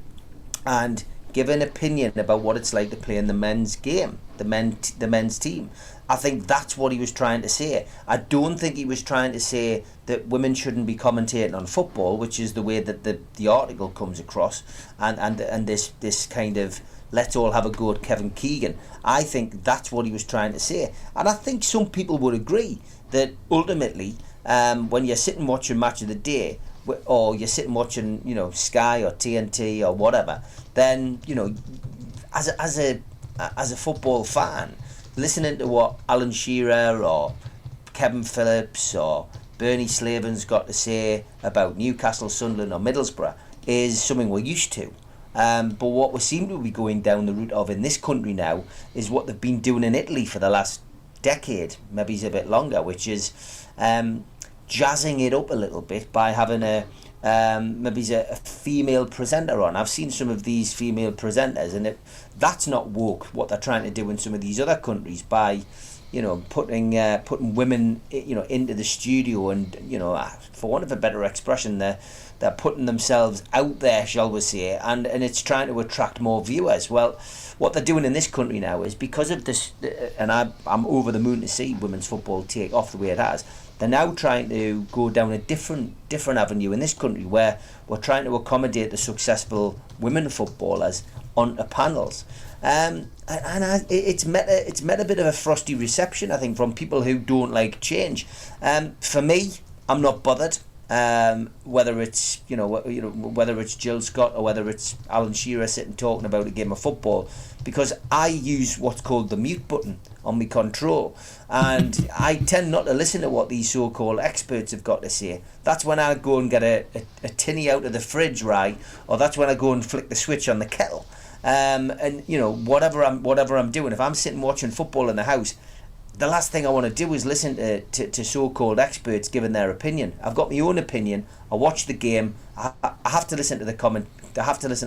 and give an opinion about what it's like to play in the men's game, the men's team. I think that's what he was trying to say. I don't think he was trying to say that women shouldn't be commentating on football, which is the way that the article comes across, and this kind of let's all have a go at Kevin Keegan. I think that's what he was trying to say, and I think some people would agree that ultimately, when you're sitting watching Match of the Day, or you're sitting watching, Sky or TNT or whatever, then as a football fan, listening to what Alan Shearer or Kevin Phillips or Bernie Slaven's got to say about Newcastle, Sunderland or Middlesbrough is something we're used to. But what we seem to be going down the route of in this country now is what they've been doing in Italy for the last decade, maybe it's a bit longer, which is jazzing it up a little bit by having a female presenter on. I've seen some of these female presenters, and that's not woke. What they're trying to do in some of these other countries by, putting women, into the studio, and for want of a better expression, they're putting themselves out there, shall we say, and it's trying to attract more viewers. Well, what they're doing in this country now is because of this, and I'm over the moon to see women's football take off the way it has. They're now trying to go down a different avenue in this country where we're trying to accommodate the successful women footballers onto panels. It's met a bit of a frosty reception, I think, from people who don't like change. For me, I'm not bothered. Whether it's whether it's Jill Scott or whether it's Alan Shearer sitting talking about a game of football, because I use what's called the mute button on my control, and I tend not to listen to what these so-called experts have got to say. That's when I go and get a tinny out of the fridge, right? Or that's when I go and flick the switch on the kettle. And whatever I'm doing, if I'm sitting watching football in the house, the last thing I want to do is listen to so-called experts giving their opinion. I've got my own opinion. I watch the game. I have to listen to the commentators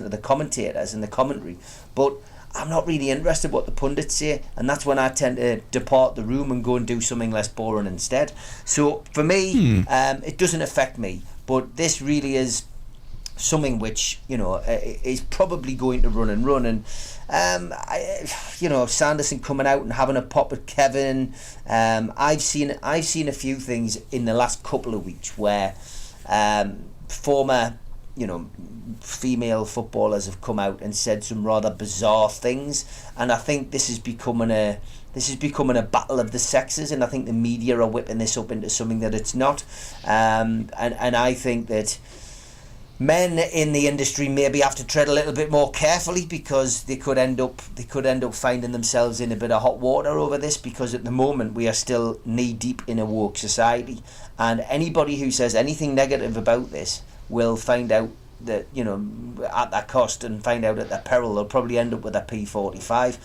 and the commentary, but I'm not really interested in what the pundits say, and that's when I tend to depart the room and go and do something less boring instead. So for me, it doesn't affect me, but this really is something which is probably going to run and Sanderson coming out and having a pop at Kevin. I've seen a few things in the last couple of weeks where former female footballers have come out and said some rather bizarre things, and I think this is becoming a battle of the sexes, and I think the media are whipping this up into something that it's not, and I think that men in the industry maybe have to tread a little bit more carefully, because they could end up finding themselves in a bit of hot water over this, because at the moment we are still knee deep in a woke society, and anybody who says anything negative about this will find out that at their cost, and find out at their peril. They'll probably end up with a P45.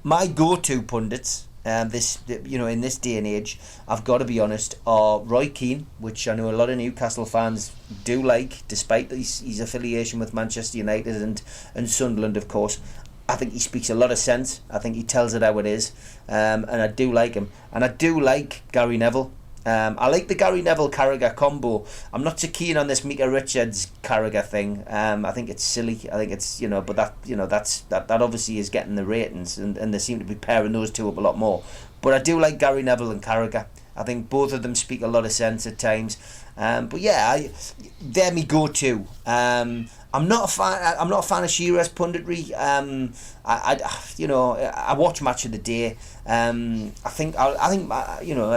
My go-to pundits in this day and age, I've got to be honest, are Roy Keane, which I know a lot of Newcastle fans do like, despite his affiliation with Manchester United and Sunderland, of course. I think he speaks a lot of sense. I think he tells it how it is, and I do like him. And I do like Gary Neville. I like the Gary Neville-Carragher combo. I'm not so keen on this Micah Richards-Carragher thing. I think it's silly. I think it's, but that obviously is getting the ratings, and they seem to be pairing those two up a lot more. But I do like Gary Neville and Carragher. I think both of them speak a lot of sense at times. But yeah, they're me go-to. I'm not a fan of Shearer's punditry. I watch Match of the Day. I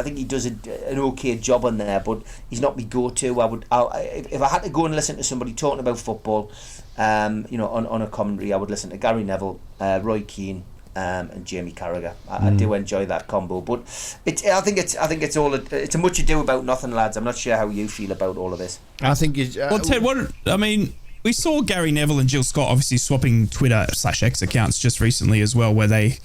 think he does an okay job on there, but he's not my go-to. If I had to go and listen to somebody talking about football, on a commentary, I would listen to Gary Neville, Roy Keane, and Jamie Carragher. I do enjoy that combo, but I think it's a much ado about nothing, lads. I'm not sure how you feel about all of this. I think well, Ted, we saw Gary Neville and Jill Scott obviously swapping Twitter/X accounts just recently as well, where they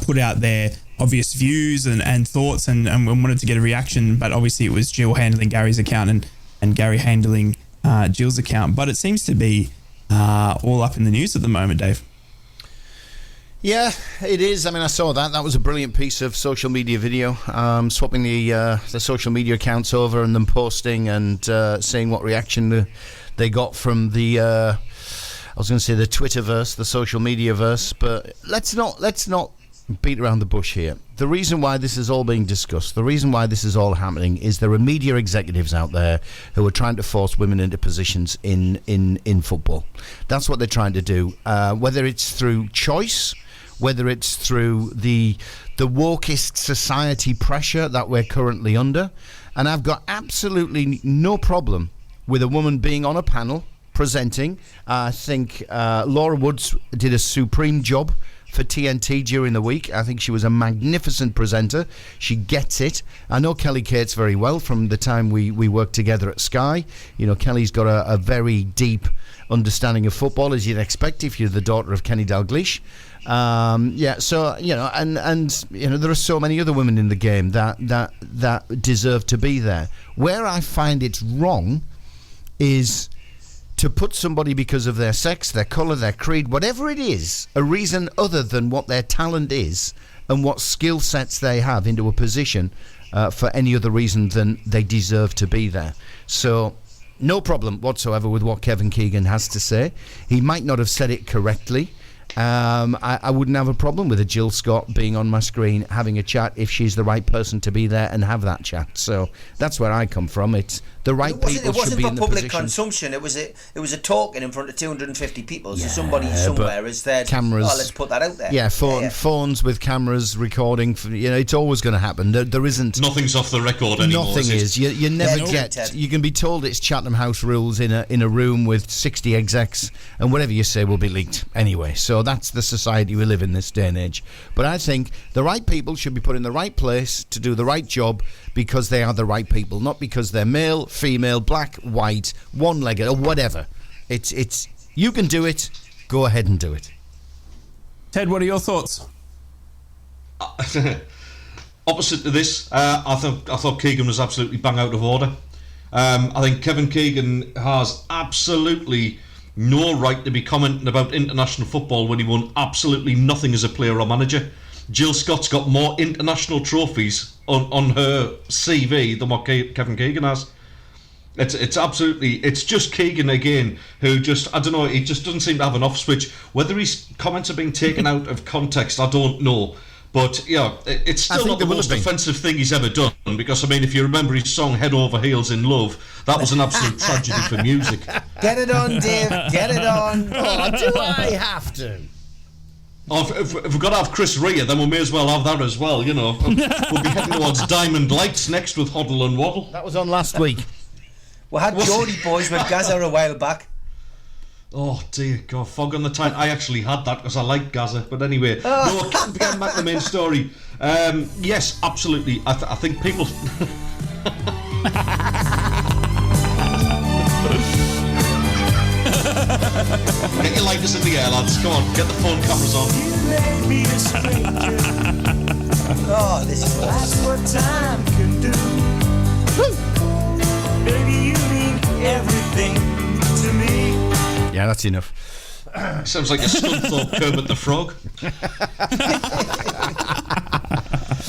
put out their obvious views and thoughts and wanted to get a reaction, but obviously it was Jill handling Gary's account and Gary handling Jill's account. But it seems to be all up in the news at the moment, Dave. Yeah, it is. I mean, I saw that. That was a brilliant piece of social media video, swapping the social media accounts over and then posting and seeing what reaction they got from the was going to say the Twitterverse, the social media verse, but let's not beat around the bush here. The reason why this is all being discussed, the reason why this is all happening, is there are media executives out there who are trying to force women into positions in football. That's what they're trying to do, whether it's through choice, whether it's through the wokeist society pressure that we're currently under. And I've got absolutely no problem with a woman being on a panel presenting. I think Laura Woods did a supreme job for TNT during the week. I think she was a magnificent presenter. She gets it. I know Kelly Cates very well from the time we worked together at Sky. You know, Kelly's got a very deep understanding of football, as you'd expect if you're the daughter of Kenny Dalglish. So you know, and you know, there are so many other women in the game that deserve to be there. Where I find it's wrong is to put somebody because of their sex, their colour, their creed, whatever it is, a reason other than what their talent is and what skill sets they have, into a position for any other reason than they deserve to be there. So no problem whatsoever with what Kevin Keegan has to say. He might not have said it correctly. I wouldn't have a problem with a Jill Scott being on my screen having a chat if she's the right person to be there and have that chat. So that's where I come from. It's the right people should be in the position. It wasn't for public consumption. It was a talking in front of 250 people. So somebody somewhere has said, cameras, "Oh, let's put that out there." Yeah, phones with cameras recording. You know, it's always going to happen. There isn't. Nothing's off the record anymore. Nothing is. You never get. You can be told it's Chatham House rules in a room with 60 execs, and whatever you say will be leaked anyway. So that's the society we live in this day and age. But I think the right people should be put in the right place to do the right job because they are the right people, not because they're male, female, black, white, one-legged, or whatever. It's you can do it. Go ahead and do it. Ted, what are your thoughts? Opposite to this, I thought Keegan was absolutely bang out of order. I think Kevin Keegan has absolutely no right to be commenting about international football when he won absolutely nothing as a player or manager. Jill Scott's got more international trophies on her CV than what Kevin Keegan has. It's just Keegan again, who just, I don't know, he just doesn't seem to have an off switch. Whether his comments are being taken out of context, I don't know. But yeah, it's still not the most offensive thing he's ever done, because I mean, if you remember his song Head Over Heels in Love, that was an absolute tragedy for music. Get it on, Dave, get it on. Oh, do I have to? Oh, if we've got to have Chris Rea, then we may as well have that as well, you know. We'll be heading towards Diamond Lights next with Hoddle and Waddle. That was on last week. We had Geordie Boys with Gaza a while back. Oh dear God, fog on the time. I actually had that because I like Gaza, but anyway, no, getting back to the main story. Yes, absolutely. I think people. Get your lighters in the air, lads. Come on, get the phone cameras on. Oh, this is that's what time can do. Baby, you mean everything to me. Yeah, that's enough. Sounds like a Scunthorpe Kermit the Frog.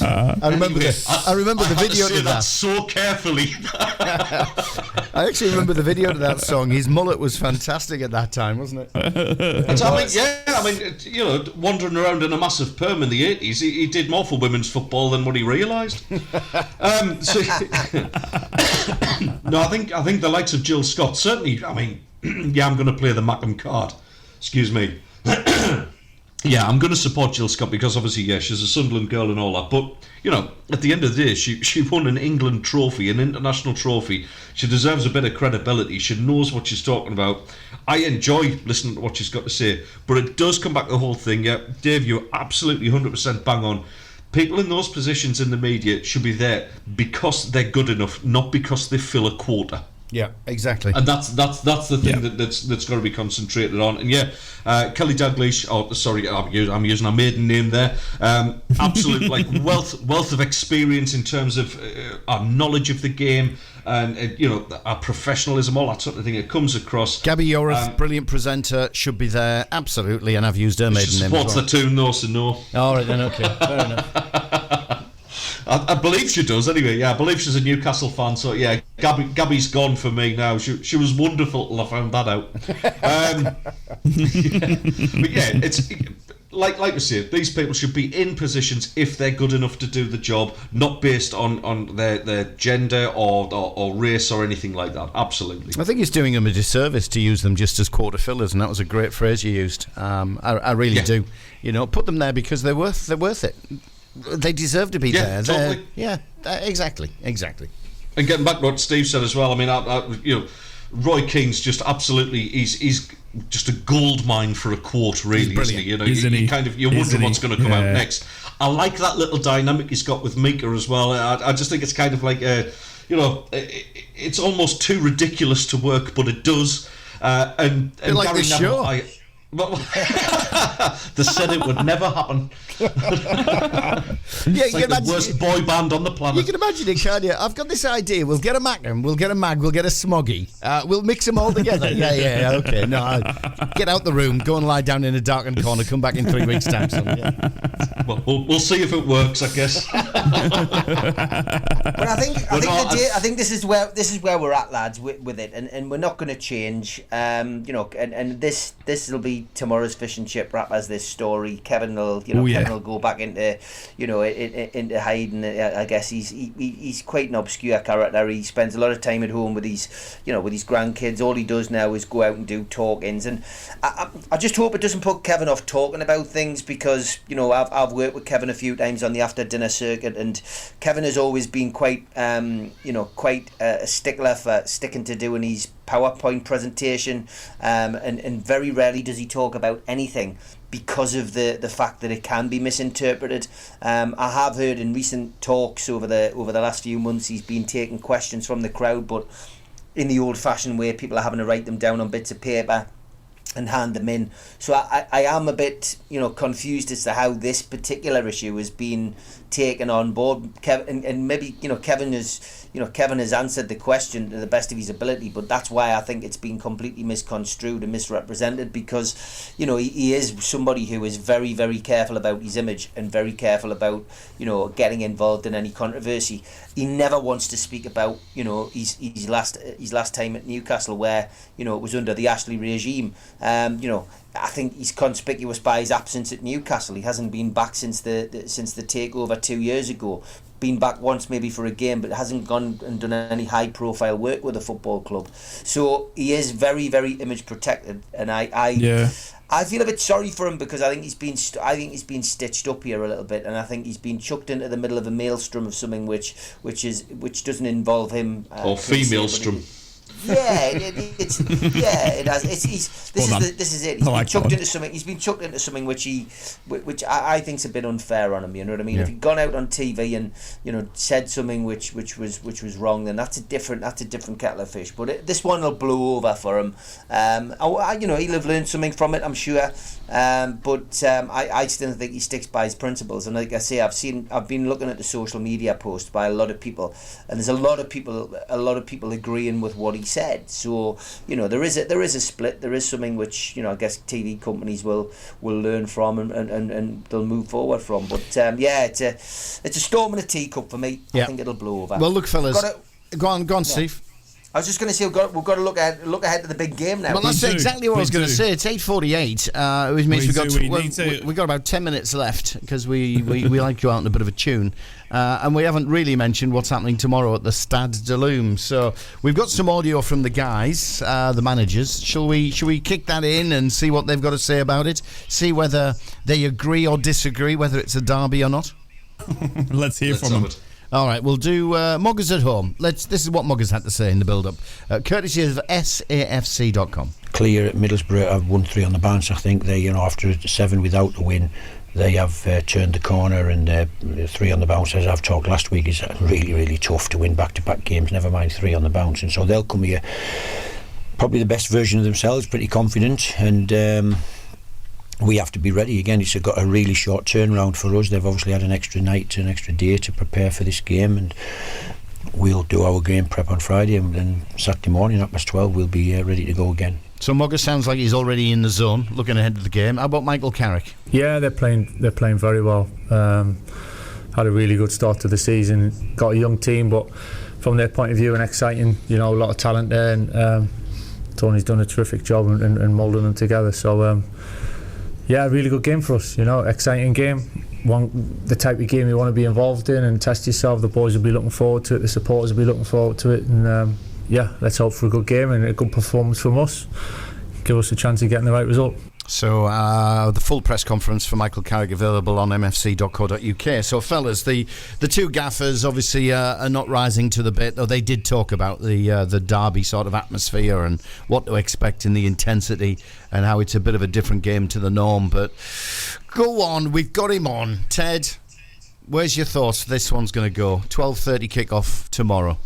I remember the video to that so carefully. I actually remember the video to that song. His mullet was fantastic at that time, wasn't it? You know, wandering around in a massive perm in the 80s, he did more for women's football than what he realised. No, I think the likes of Jill Scott, certainly, I mean, yeah, I'm going to play the Mackem card. Excuse me. Yeah, I'm going to support Jill Scott because obviously, yeah, she's a Sunderland girl and all that. But, you know, at the end of the day, she won an England trophy, an international trophy. She deserves a bit of credibility. She knows what she's talking about. I enjoy listening to what she's got to say. But it does come back to the whole thing. Yeah, Dave, you're absolutely 100% bang on. People in those positions in the media should be there because they're good enough, not because they fill a quota. Yeah, exactly. And that's the thing that's got to be concentrated on. And yeah, Kelly Dalglish. Oh, sorry, I'm using a maiden name there. Absolute like wealth of experience in terms of our knowledge of the game and you know, our professionalism, all that sort of thing. It comes across. Gabby Yorath, brilliant presenter, should be there absolutely, and I've used her maiden name. Supports the tune, no, so no. All right then, okay, fair enough. I believe she does anyway. Yeah, I believe she's a Newcastle fan. So yeah, Gabby's gone for me now. She was wonderful till I found that out. But yeah, it's like we said, these people should be in positions if they're good enough to do the job, not based on their gender or race or anything like that. Absolutely. I think it's doing them a disservice to use them just as quarter fillers, and that was a great phrase you used. I really do. Put them there because they're worth it. They deserve to be there. Totally. Exactly. And getting back to what Steve said as well, I mean, Roy Keane's just absolutely, he's just a gold mine for a quote, really, isn't he? You wonder what's going to come out next. I like that little dynamic he's got with Mika as well. I just think it's kind of like it's almost too ridiculous to work, but it does. And like Gary the show. They said it would never happen. It's like the worst boy band on the planet. You can imagine it, can't you? I've got this idea. We'll get a Mackem, we'll get a Mag, we'll get a Smoggy. We'll mix them all together. Yeah, okay. No, get out the room, go and lie down in a darkened corner, come back in 3 weeks' time. Well, we'll see if it works, I guess. But I think this is where we're at, lads, with it, and we're not going to change. And this will be tomorrow's fish and chip wrap as this story. Kevin will go back into into hiding. I guess he's quite an obscure character. He spends a lot of time at home with his grandkids. All he does now is go out and do talk-ins, and I just hope it doesn't put Kevin off talking about things, because I've worked with Kevin a few times on the after dinner circuit, and Kevin has always been quite a stickler for sticking to doing his PowerPoint presentation, and very rarely does he talk about anything because of the fact that it can be misinterpreted. I have heard in recent talks over the last few months he's been taking questions from the crowd, but in the old-fashioned way, people are having to write them down on bits of paper and hand them in. So I am a bit confused as to how this particular issue has been taken on board. Kevin, and maybe Kevin has answered the question to the best of his ability, but that's why I think it's been completely misconstrued and misrepresented, because he is somebody who is very, very careful about his image and very careful about getting involved in any controversy. He never wants to speak about his last time at Newcastle, where it was under the Ashley regime. I think he's conspicuous by his absence at Newcastle. He hasn't been back since the takeover 2 years ago. Been back once maybe for a game, but hasn't gone and done any high profile work with a football club. So he is very, very image protected, and I feel a bit sorry for him, because I think he's been stitched up here a little bit, and I think he's been chucked into the middle of a maelstrom of something which doesn't involve him or female strom. It has. This is it. He's been chucked into something which I think's a bit unfair on him. You know what I mean? Yeah. If he'd gone out on TV and said something which was wrong, then that's a different kettle of fish. But this one will blow over for him. He'll have learned something from it, I'm sure. But I still think he sticks by his principles. And like I say, I've been looking at the social media posts by a lot of people, and there's a lot of people agreeing with what he said. So there is a split. There is something which I guess TV companies will learn from and they'll move forward from. But it's a storm in a teacup for me. I think it'll blow over. Well, look, fellas, go on, Steve. I was just going to say we've got to look ahead to the big game now. Well, that's exactly what I was going to say. It's 8:48, which means we've got about 10 minutes left, because we like to go out in a bit of a tune, and we haven't really mentioned what's happening tomorrow at the Stade de Loom. So we've got some audio from the guys, the managers. Shall we kick that in and see what they've got to say about it? See whether they agree or disagree, whether it's a derby or not. Let's hear from them. All right, we'll do Moggers at home. This is what Moggers had to say in the build-up, courtesy of SAFC.com. Clear at Middlesbrough have won 3 on the bounce. I think they, after 7 without a win, they have turned the corner, and 3 on the bounce, as I've talked last week, is really, really tough to win back-to-back games, never mind 3 on the bounce. And so they'll come here probably the best version of themselves, pretty confident, and we have to be ready. Again, it's got a really short turnaround for us. They've obviously had an extra night, an extra day to prepare for this game, and we'll do our game prep on Friday, and then Saturday morning at 12 we'll be ready to go again. So Moggers sounds like he's already in the zone, looking ahead to the game. How about Michael Carrick? Yeah, they're playing very well. Had a really good start to the season. Got a young team, but from their point of view, an exciting, a lot of talent there, and Tony's done a terrific job in moulding them together. So yeah, a really good game for us. Exciting game. The type of game you want to be involved in and test yourself. The boys will be looking forward to it. The supporters will be looking forward to it. And yeah, let's hope for a good game and a good performance from us. Give us a chance of getting the right result. So the full press conference for Michael Carrick available on mfc.co.uk. So fellas, the two gaffers obviously are not rising to the bit, though they did talk about the derby sort of atmosphere and what to expect in the intensity and how it's a bit of a different game to the norm. But go on, we've got him on. Ted, where's your thoughts? This one's going to go 12:30 kickoff tomorrow.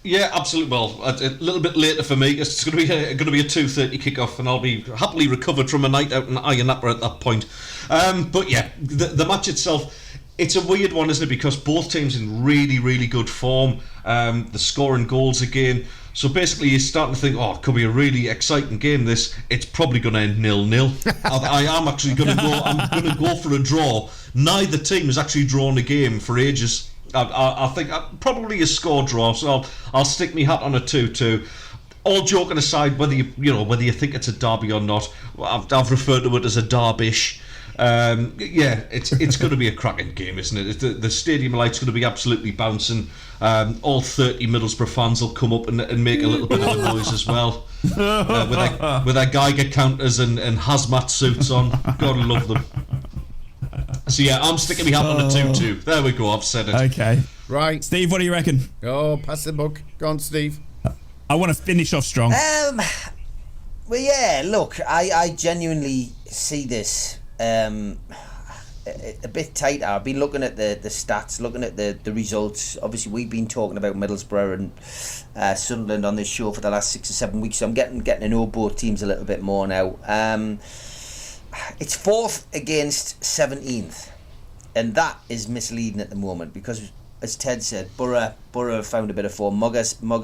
Yeah, absolutely. Well, a little bit later for me. It's going to be a 2:30 kickoff, and I'll be happily recovered from a night out in Ayia at that point. But yeah, the match itself, it's a weird one, isn't it? Because both teams in really, really good form. They're scoring goals again. So basically, you're starting to think, oh, it could be a really exciting game. It's probably going to end 0-0. I am actually going to go. I'm going to go for a draw. Neither team has actually drawn a game for ages. I think probably a score draw, so I'll stick my hat on a 2-2. All joking aside, whether you think it's a derby or not, I've referred to it as a derbish. Yeah, it's going to be a cracking game, isn't it? The stadium light's going to be absolutely bouncing. All 30 Middlesbrough fans will come up and make a little bit of a noise as well, with their Geiger counters and hazmat suits on. Gotta love them. So yeah, I'm sticking my hat on a 2-2. There we go, I've said it. Okay. Right. Steve, what do you reckon? Oh, pass the buck. Go on, Steve. I want to finish off strong. Well, yeah, look, I genuinely see this a bit tighter. I've been looking at the stats, looking at the results. Obviously, we've been talking about Middlesbrough and Sunderland on this show for the last 6 or 7 weeks, so I'm getting to know both teams a little bit more now. It's 4th against 17th, and that is misleading at the moment because, as Ted said, Borough have found a bit of form. Mugger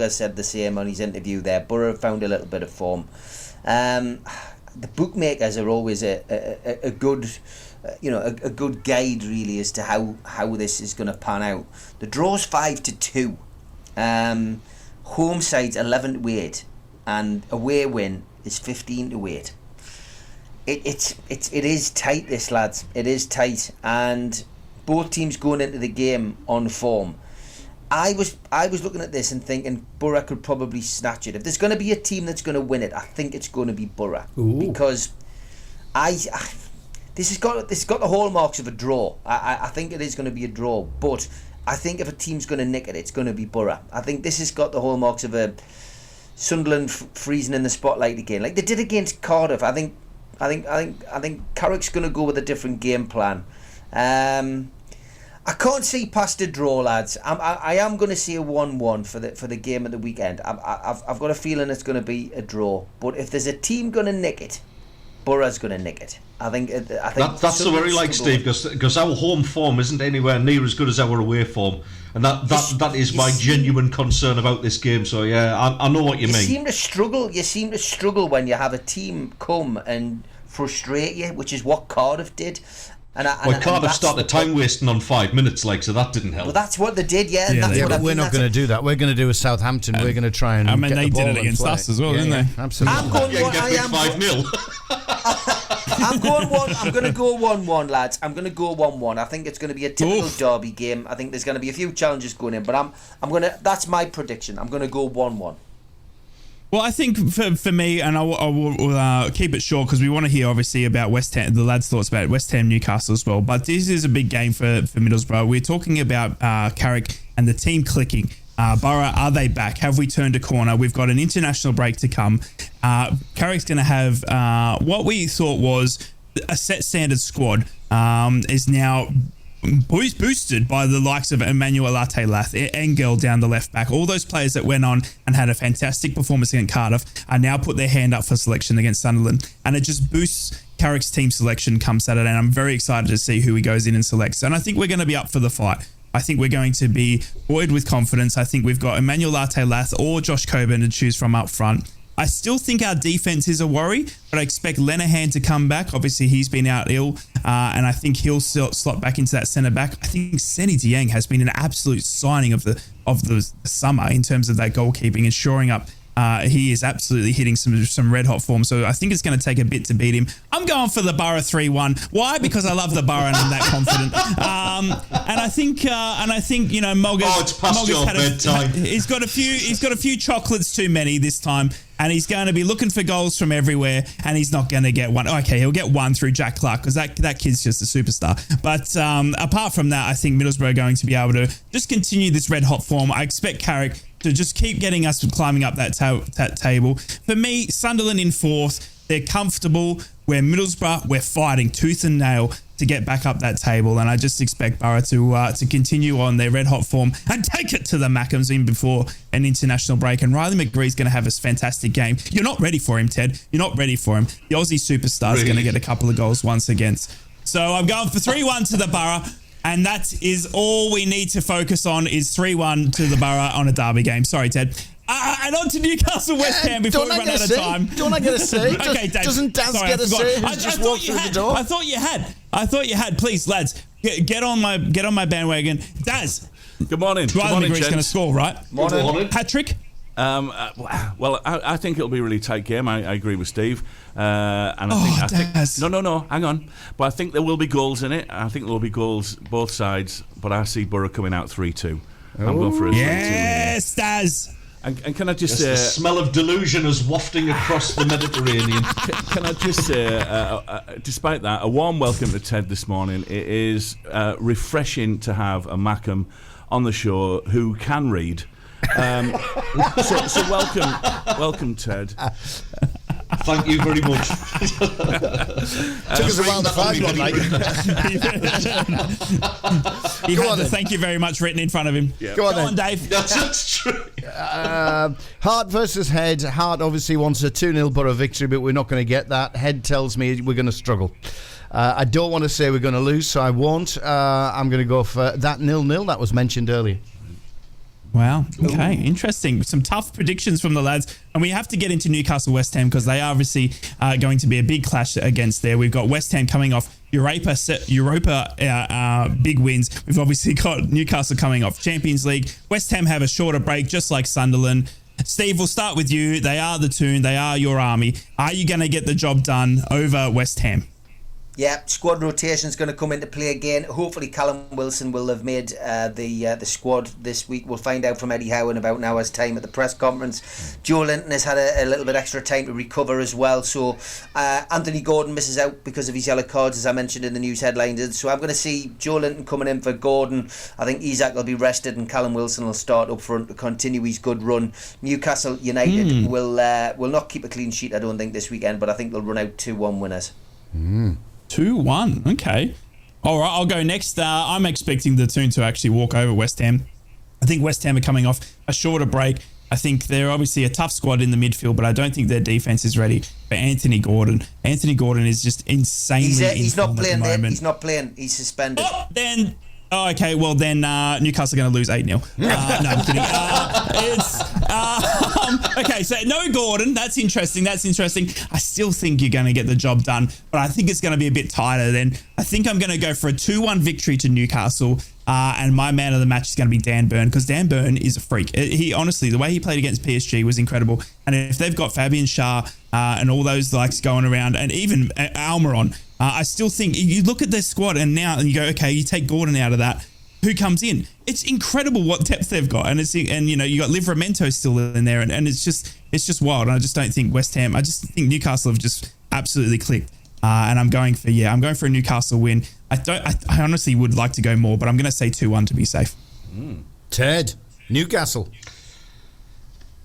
said the same on his interview there. Borough have found a little bit of form. The bookmakers are always a good, a good guide really as to how this is going to pan out. The draw's 5-2. Home side's 11-8, and away win is 15-8. It is tight, this, lads. It is tight, and both teams going into the game on form. I was looking at this and thinking Borough could probably snatch it. If there's going to be a team that's going to win it, I think it's going to be Borough. Ooh. Because this has got the hallmarks of a draw. I think it is going to be a draw, but I think if a team's going to nick it, it's going to be Borough. I think this has got the hallmarks of a Sunderland freezing in the spotlight again, like they did against Cardiff. I think Carrick's going to go with a different game plan. I can't see past a draw, lads. I am going to see a 1-1 for the game at the weekend. I've got a feeling it's going to be a draw. But if there's a team going to nick it, Borough's going to nick it. I think that's the very like Steve, because our home form isn't anywhere near as good as our away form, and that is my genuine concern about this game. So yeah, I know what you mean. You seem to struggle when you have a team come and frustrate you, which is what Cardiff did. Cardiff started time wasting on 5 minutes, so that didn't help. Well, that's what they did, yeah. But we're not going to do that. We're going to do a Southampton. We're going to try and. They did it against us as well, didn't they? Absolutely. I'm going 5-0. I'm going to go 1-1, lads. I'm going to go 1-1. I think it's going to be a typical derby game. I think there's going to be a few challenges going in, but I'm going to. That's my prediction. I'm going to go 1-1. Well, I think for me, and I will keep it short because we want to hear obviously about West Ham, the lads' thoughts about West Ham, Newcastle as well. But this is a big game for Middlesbrough. We're talking about Carrick and the team clicking. Borough, are they back? Have we turned a corner? We've got an international break to come. Carrick's going to have what we thought was a set standard squad is now boosted by the likes of Emmanuel Latte-Lath, Engel down the left back. All those players that went on and had a fantastic performance against Cardiff are now put their hand up for selection against Sunderland, and it just boosts Carrick's team selection come Saturday, and I'm very excited to see who he goes in and selects. And I think we're going to be up for the fight. I think we're going to be buoyed with confidence. I think we've got Emmanuel Latte-Lath or Josh Coburn to choose from up front. I still think our defense is a worry, but I expect Lenihan to come back. Obviously, he's been out ill, and I think he'll slot back into that centre back. I think Seny Dieng has been an absolute signing of the summer in terms of that goalkeeping and shoring up He is absolutely hitting some red hot form. So I think it's going to take a bit to beat him. I'm going for the Borough 3-1. Why? Because I love the Borough and I'm that confident. And I think Moggers. Oh, it's past your bedtime. He's got a few chocolates too many this time, and he's going to be looking for goals from everywhere, and he's not going to get one. Okay, he'll get one through Jack Clark because that kid's just a superstar. But apart from that, I think Middlesbrough are going to be able to just continue this red hot form. I expect Carrick to just keep getting us climbing up that table. For me, Sunderland in 4th. They're comfortable. We're Middlesbrough. We're fighting tooth and nail to get back up that table, and I just expect Borough to continue on their red hot form and take it to the Mackems in before an international break. And Riley McGree's going to have a fantastic game. You're not ready for him, Ted. You're not ready for him. The Aussie superstar is going to get a couple of goals once against. So I'm going for 3-1 to the Borough. And that is all we need to focus on is 3-1 to the Borough on a derby game. Sorry, Ted. And on to Newcastle West Ham before we run out of time. Don't I get a say? Okay, Dave. Doesn't Daz get a say? I thought you had. I thought you had. Please, lads, get on my bandwagon. Daz. Good morning. Riley McGree's going to score, right? Morning. Hat-trick? Well, I think it'll be a really tight game. I agree with Steve. And I think no, hang on. But I think there will be goals in it. I think there will be goals both sides. But I see Borough coming out 3-2. I'm going for a 3-2. Yes, Daz. And can I just say... the smell of delusion is wafting across the Mediterranean. Can I just say, despite that, a warm welcome to Ted this morning. It is refreshing to have a Mackem on the show who can read. So welcome, Ted. Thank you very much. Took us a while to find one, like. He had the thank you very much written in front of him. Yeah. Go on, Dave. That's true. Heart versus Head. Heart obviously wants a 2-0 Borough victory, but we're not going to get that. Head tells me we're going to struggle. I don't want to say we're going to lose, so I won't. I'm going to go for that 0-0 that was mentioned earlier. Wow. Okay. Interesting. Some tough predictions from the lads. And we have to get into Newcastle West Ham because they are obviously going to be a big clash against there. We've got West Ham coming off Europa big wins. We've obviously got Newcastle coming off Champions League. West Ham have a shorter break, just like Sunderland. Steve, we'll start with you. They are the Toon. They are your army. Are you going to get the job done over West Ham? Yeah, squad rotation is going to come into play again. Hopefully Callum Wilson will have made the squad this week. We'll find out from Eddie Howe in about an hour's time at the press conference. Joe Linton has had a little bit extra time to recover as well. So Anthony Gordon misses out because of his yellow cards, as I mentioned in the news headlines. So I'm going to see Joe Linton coming in for Gordon. I think Isak will be rested and Callum Wilson will start up front to continue his good run. Newcastle United will not keep a clean sheet, I don't think, this weekend, but I think they'll run out 2-1 winners. 2-1. Okay. All right, I'll go next. I'm expecting the Toon to actually walk over West Ham. I think West Ham are coming off a shorter break. I think they're obviously a tough squad in the midfield, but I don't think their defense is ready for Anthony Gordon. Anthony Gordon is just insanely he's not playing at the moment. He's not playing. He's suspended. Okay, well then Newcastle are going to lose 8-0. No, I'm kidding. Okay, so no Gordon. That's interesting. I still think you're going to get the job done, but I think it's going to be a bit tighter then. I think I'm going to go for a 2-1 victory to Newcastle, and my man of the match is going to be Dan Burn, because Dan Burn is a freak. He honestly, the way he played against PSG was incredible, and if they've got Fabian Schär and all those likes going around, and even Almiron, I still think you look at their squad and you go, okay, you take Gordon out of that. Who comes in? It's incredible what depth they've got, and you got Livramento still in there, and it's just wild. And I just don't think West Ham. I just think Newcastle have just absolutely clicked. And I'm going for a Newcastle win. I honestly would like to go more, but I'm going to say 2-1 to be safe. Ted, Newcastle.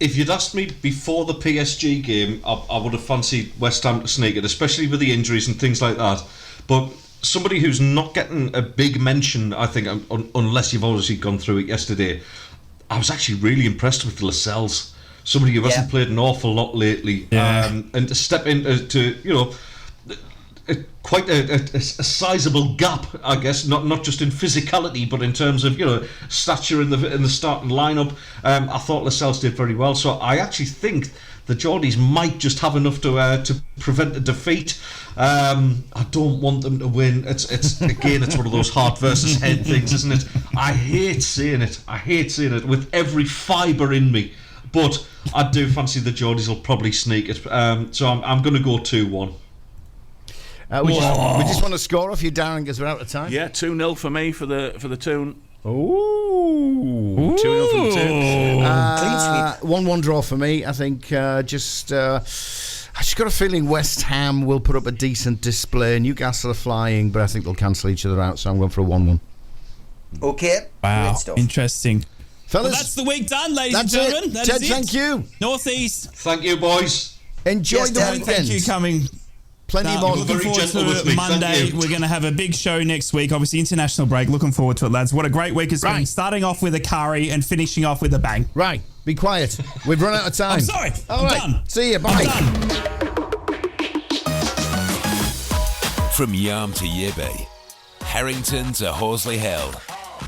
If you'd asked me before the PSG game, I would have fancied West Ham to sneak it, especially with the injuries and things like that. But somebody who's not getting a big mention, I think, unless you've obviously gone through it yesterday, I was actually really impressed with Lascelles. Somebody who hasn't played an awful lot lately, and to step into quite a sizable gap, I guess, not just in physicality, but in terms of stature in the starting lineup. I thought Lascelles did very well, so I actually think the Geordies might just have enough to prevent a defeat. I don't want them to win. It's one of those heart versus head things, isn't it? I hate saying it with every fibre in me. But I do fancy the Geordies will probably sneak it. So I'm going to go 2-1. We just want to score off you, Darren, because we're out of time. Yeah, 2-0 for me for the Toon. Ooh. 2-0 for the Toon. 1-1 draw for me. I think I just got a feeling West Ham will put up a decent display. Newcastle are flying, but I think they'll cancel each other out, so I'm going for a 1-1. Okay. Wow. Interesting. Fellas, well, that's the week done, ladies and gentlemen. That Ted, is thank you. Northeast. Thank you, boys. Enjoy the weekend. Thank you coming. Plenty more. Looking forward to Monday. We're going to have a big show next week. Obviously, international break. Looking forward to it, lads. What a great week it's been. Starting off with a curry and finishing off with a bang. Right. Be quiet. We've run out of time. I'm sorry. All right. Done. See you. Bye. I'm done. From Yarm to Yibby, Harrington to Horsley Hill,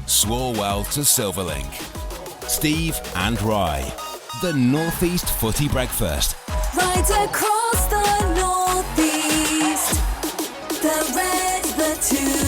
Swarwell to Silverlink, Steve and Rye, the Northeast Footy Breakfast. Right across the Northeast, the red, the two.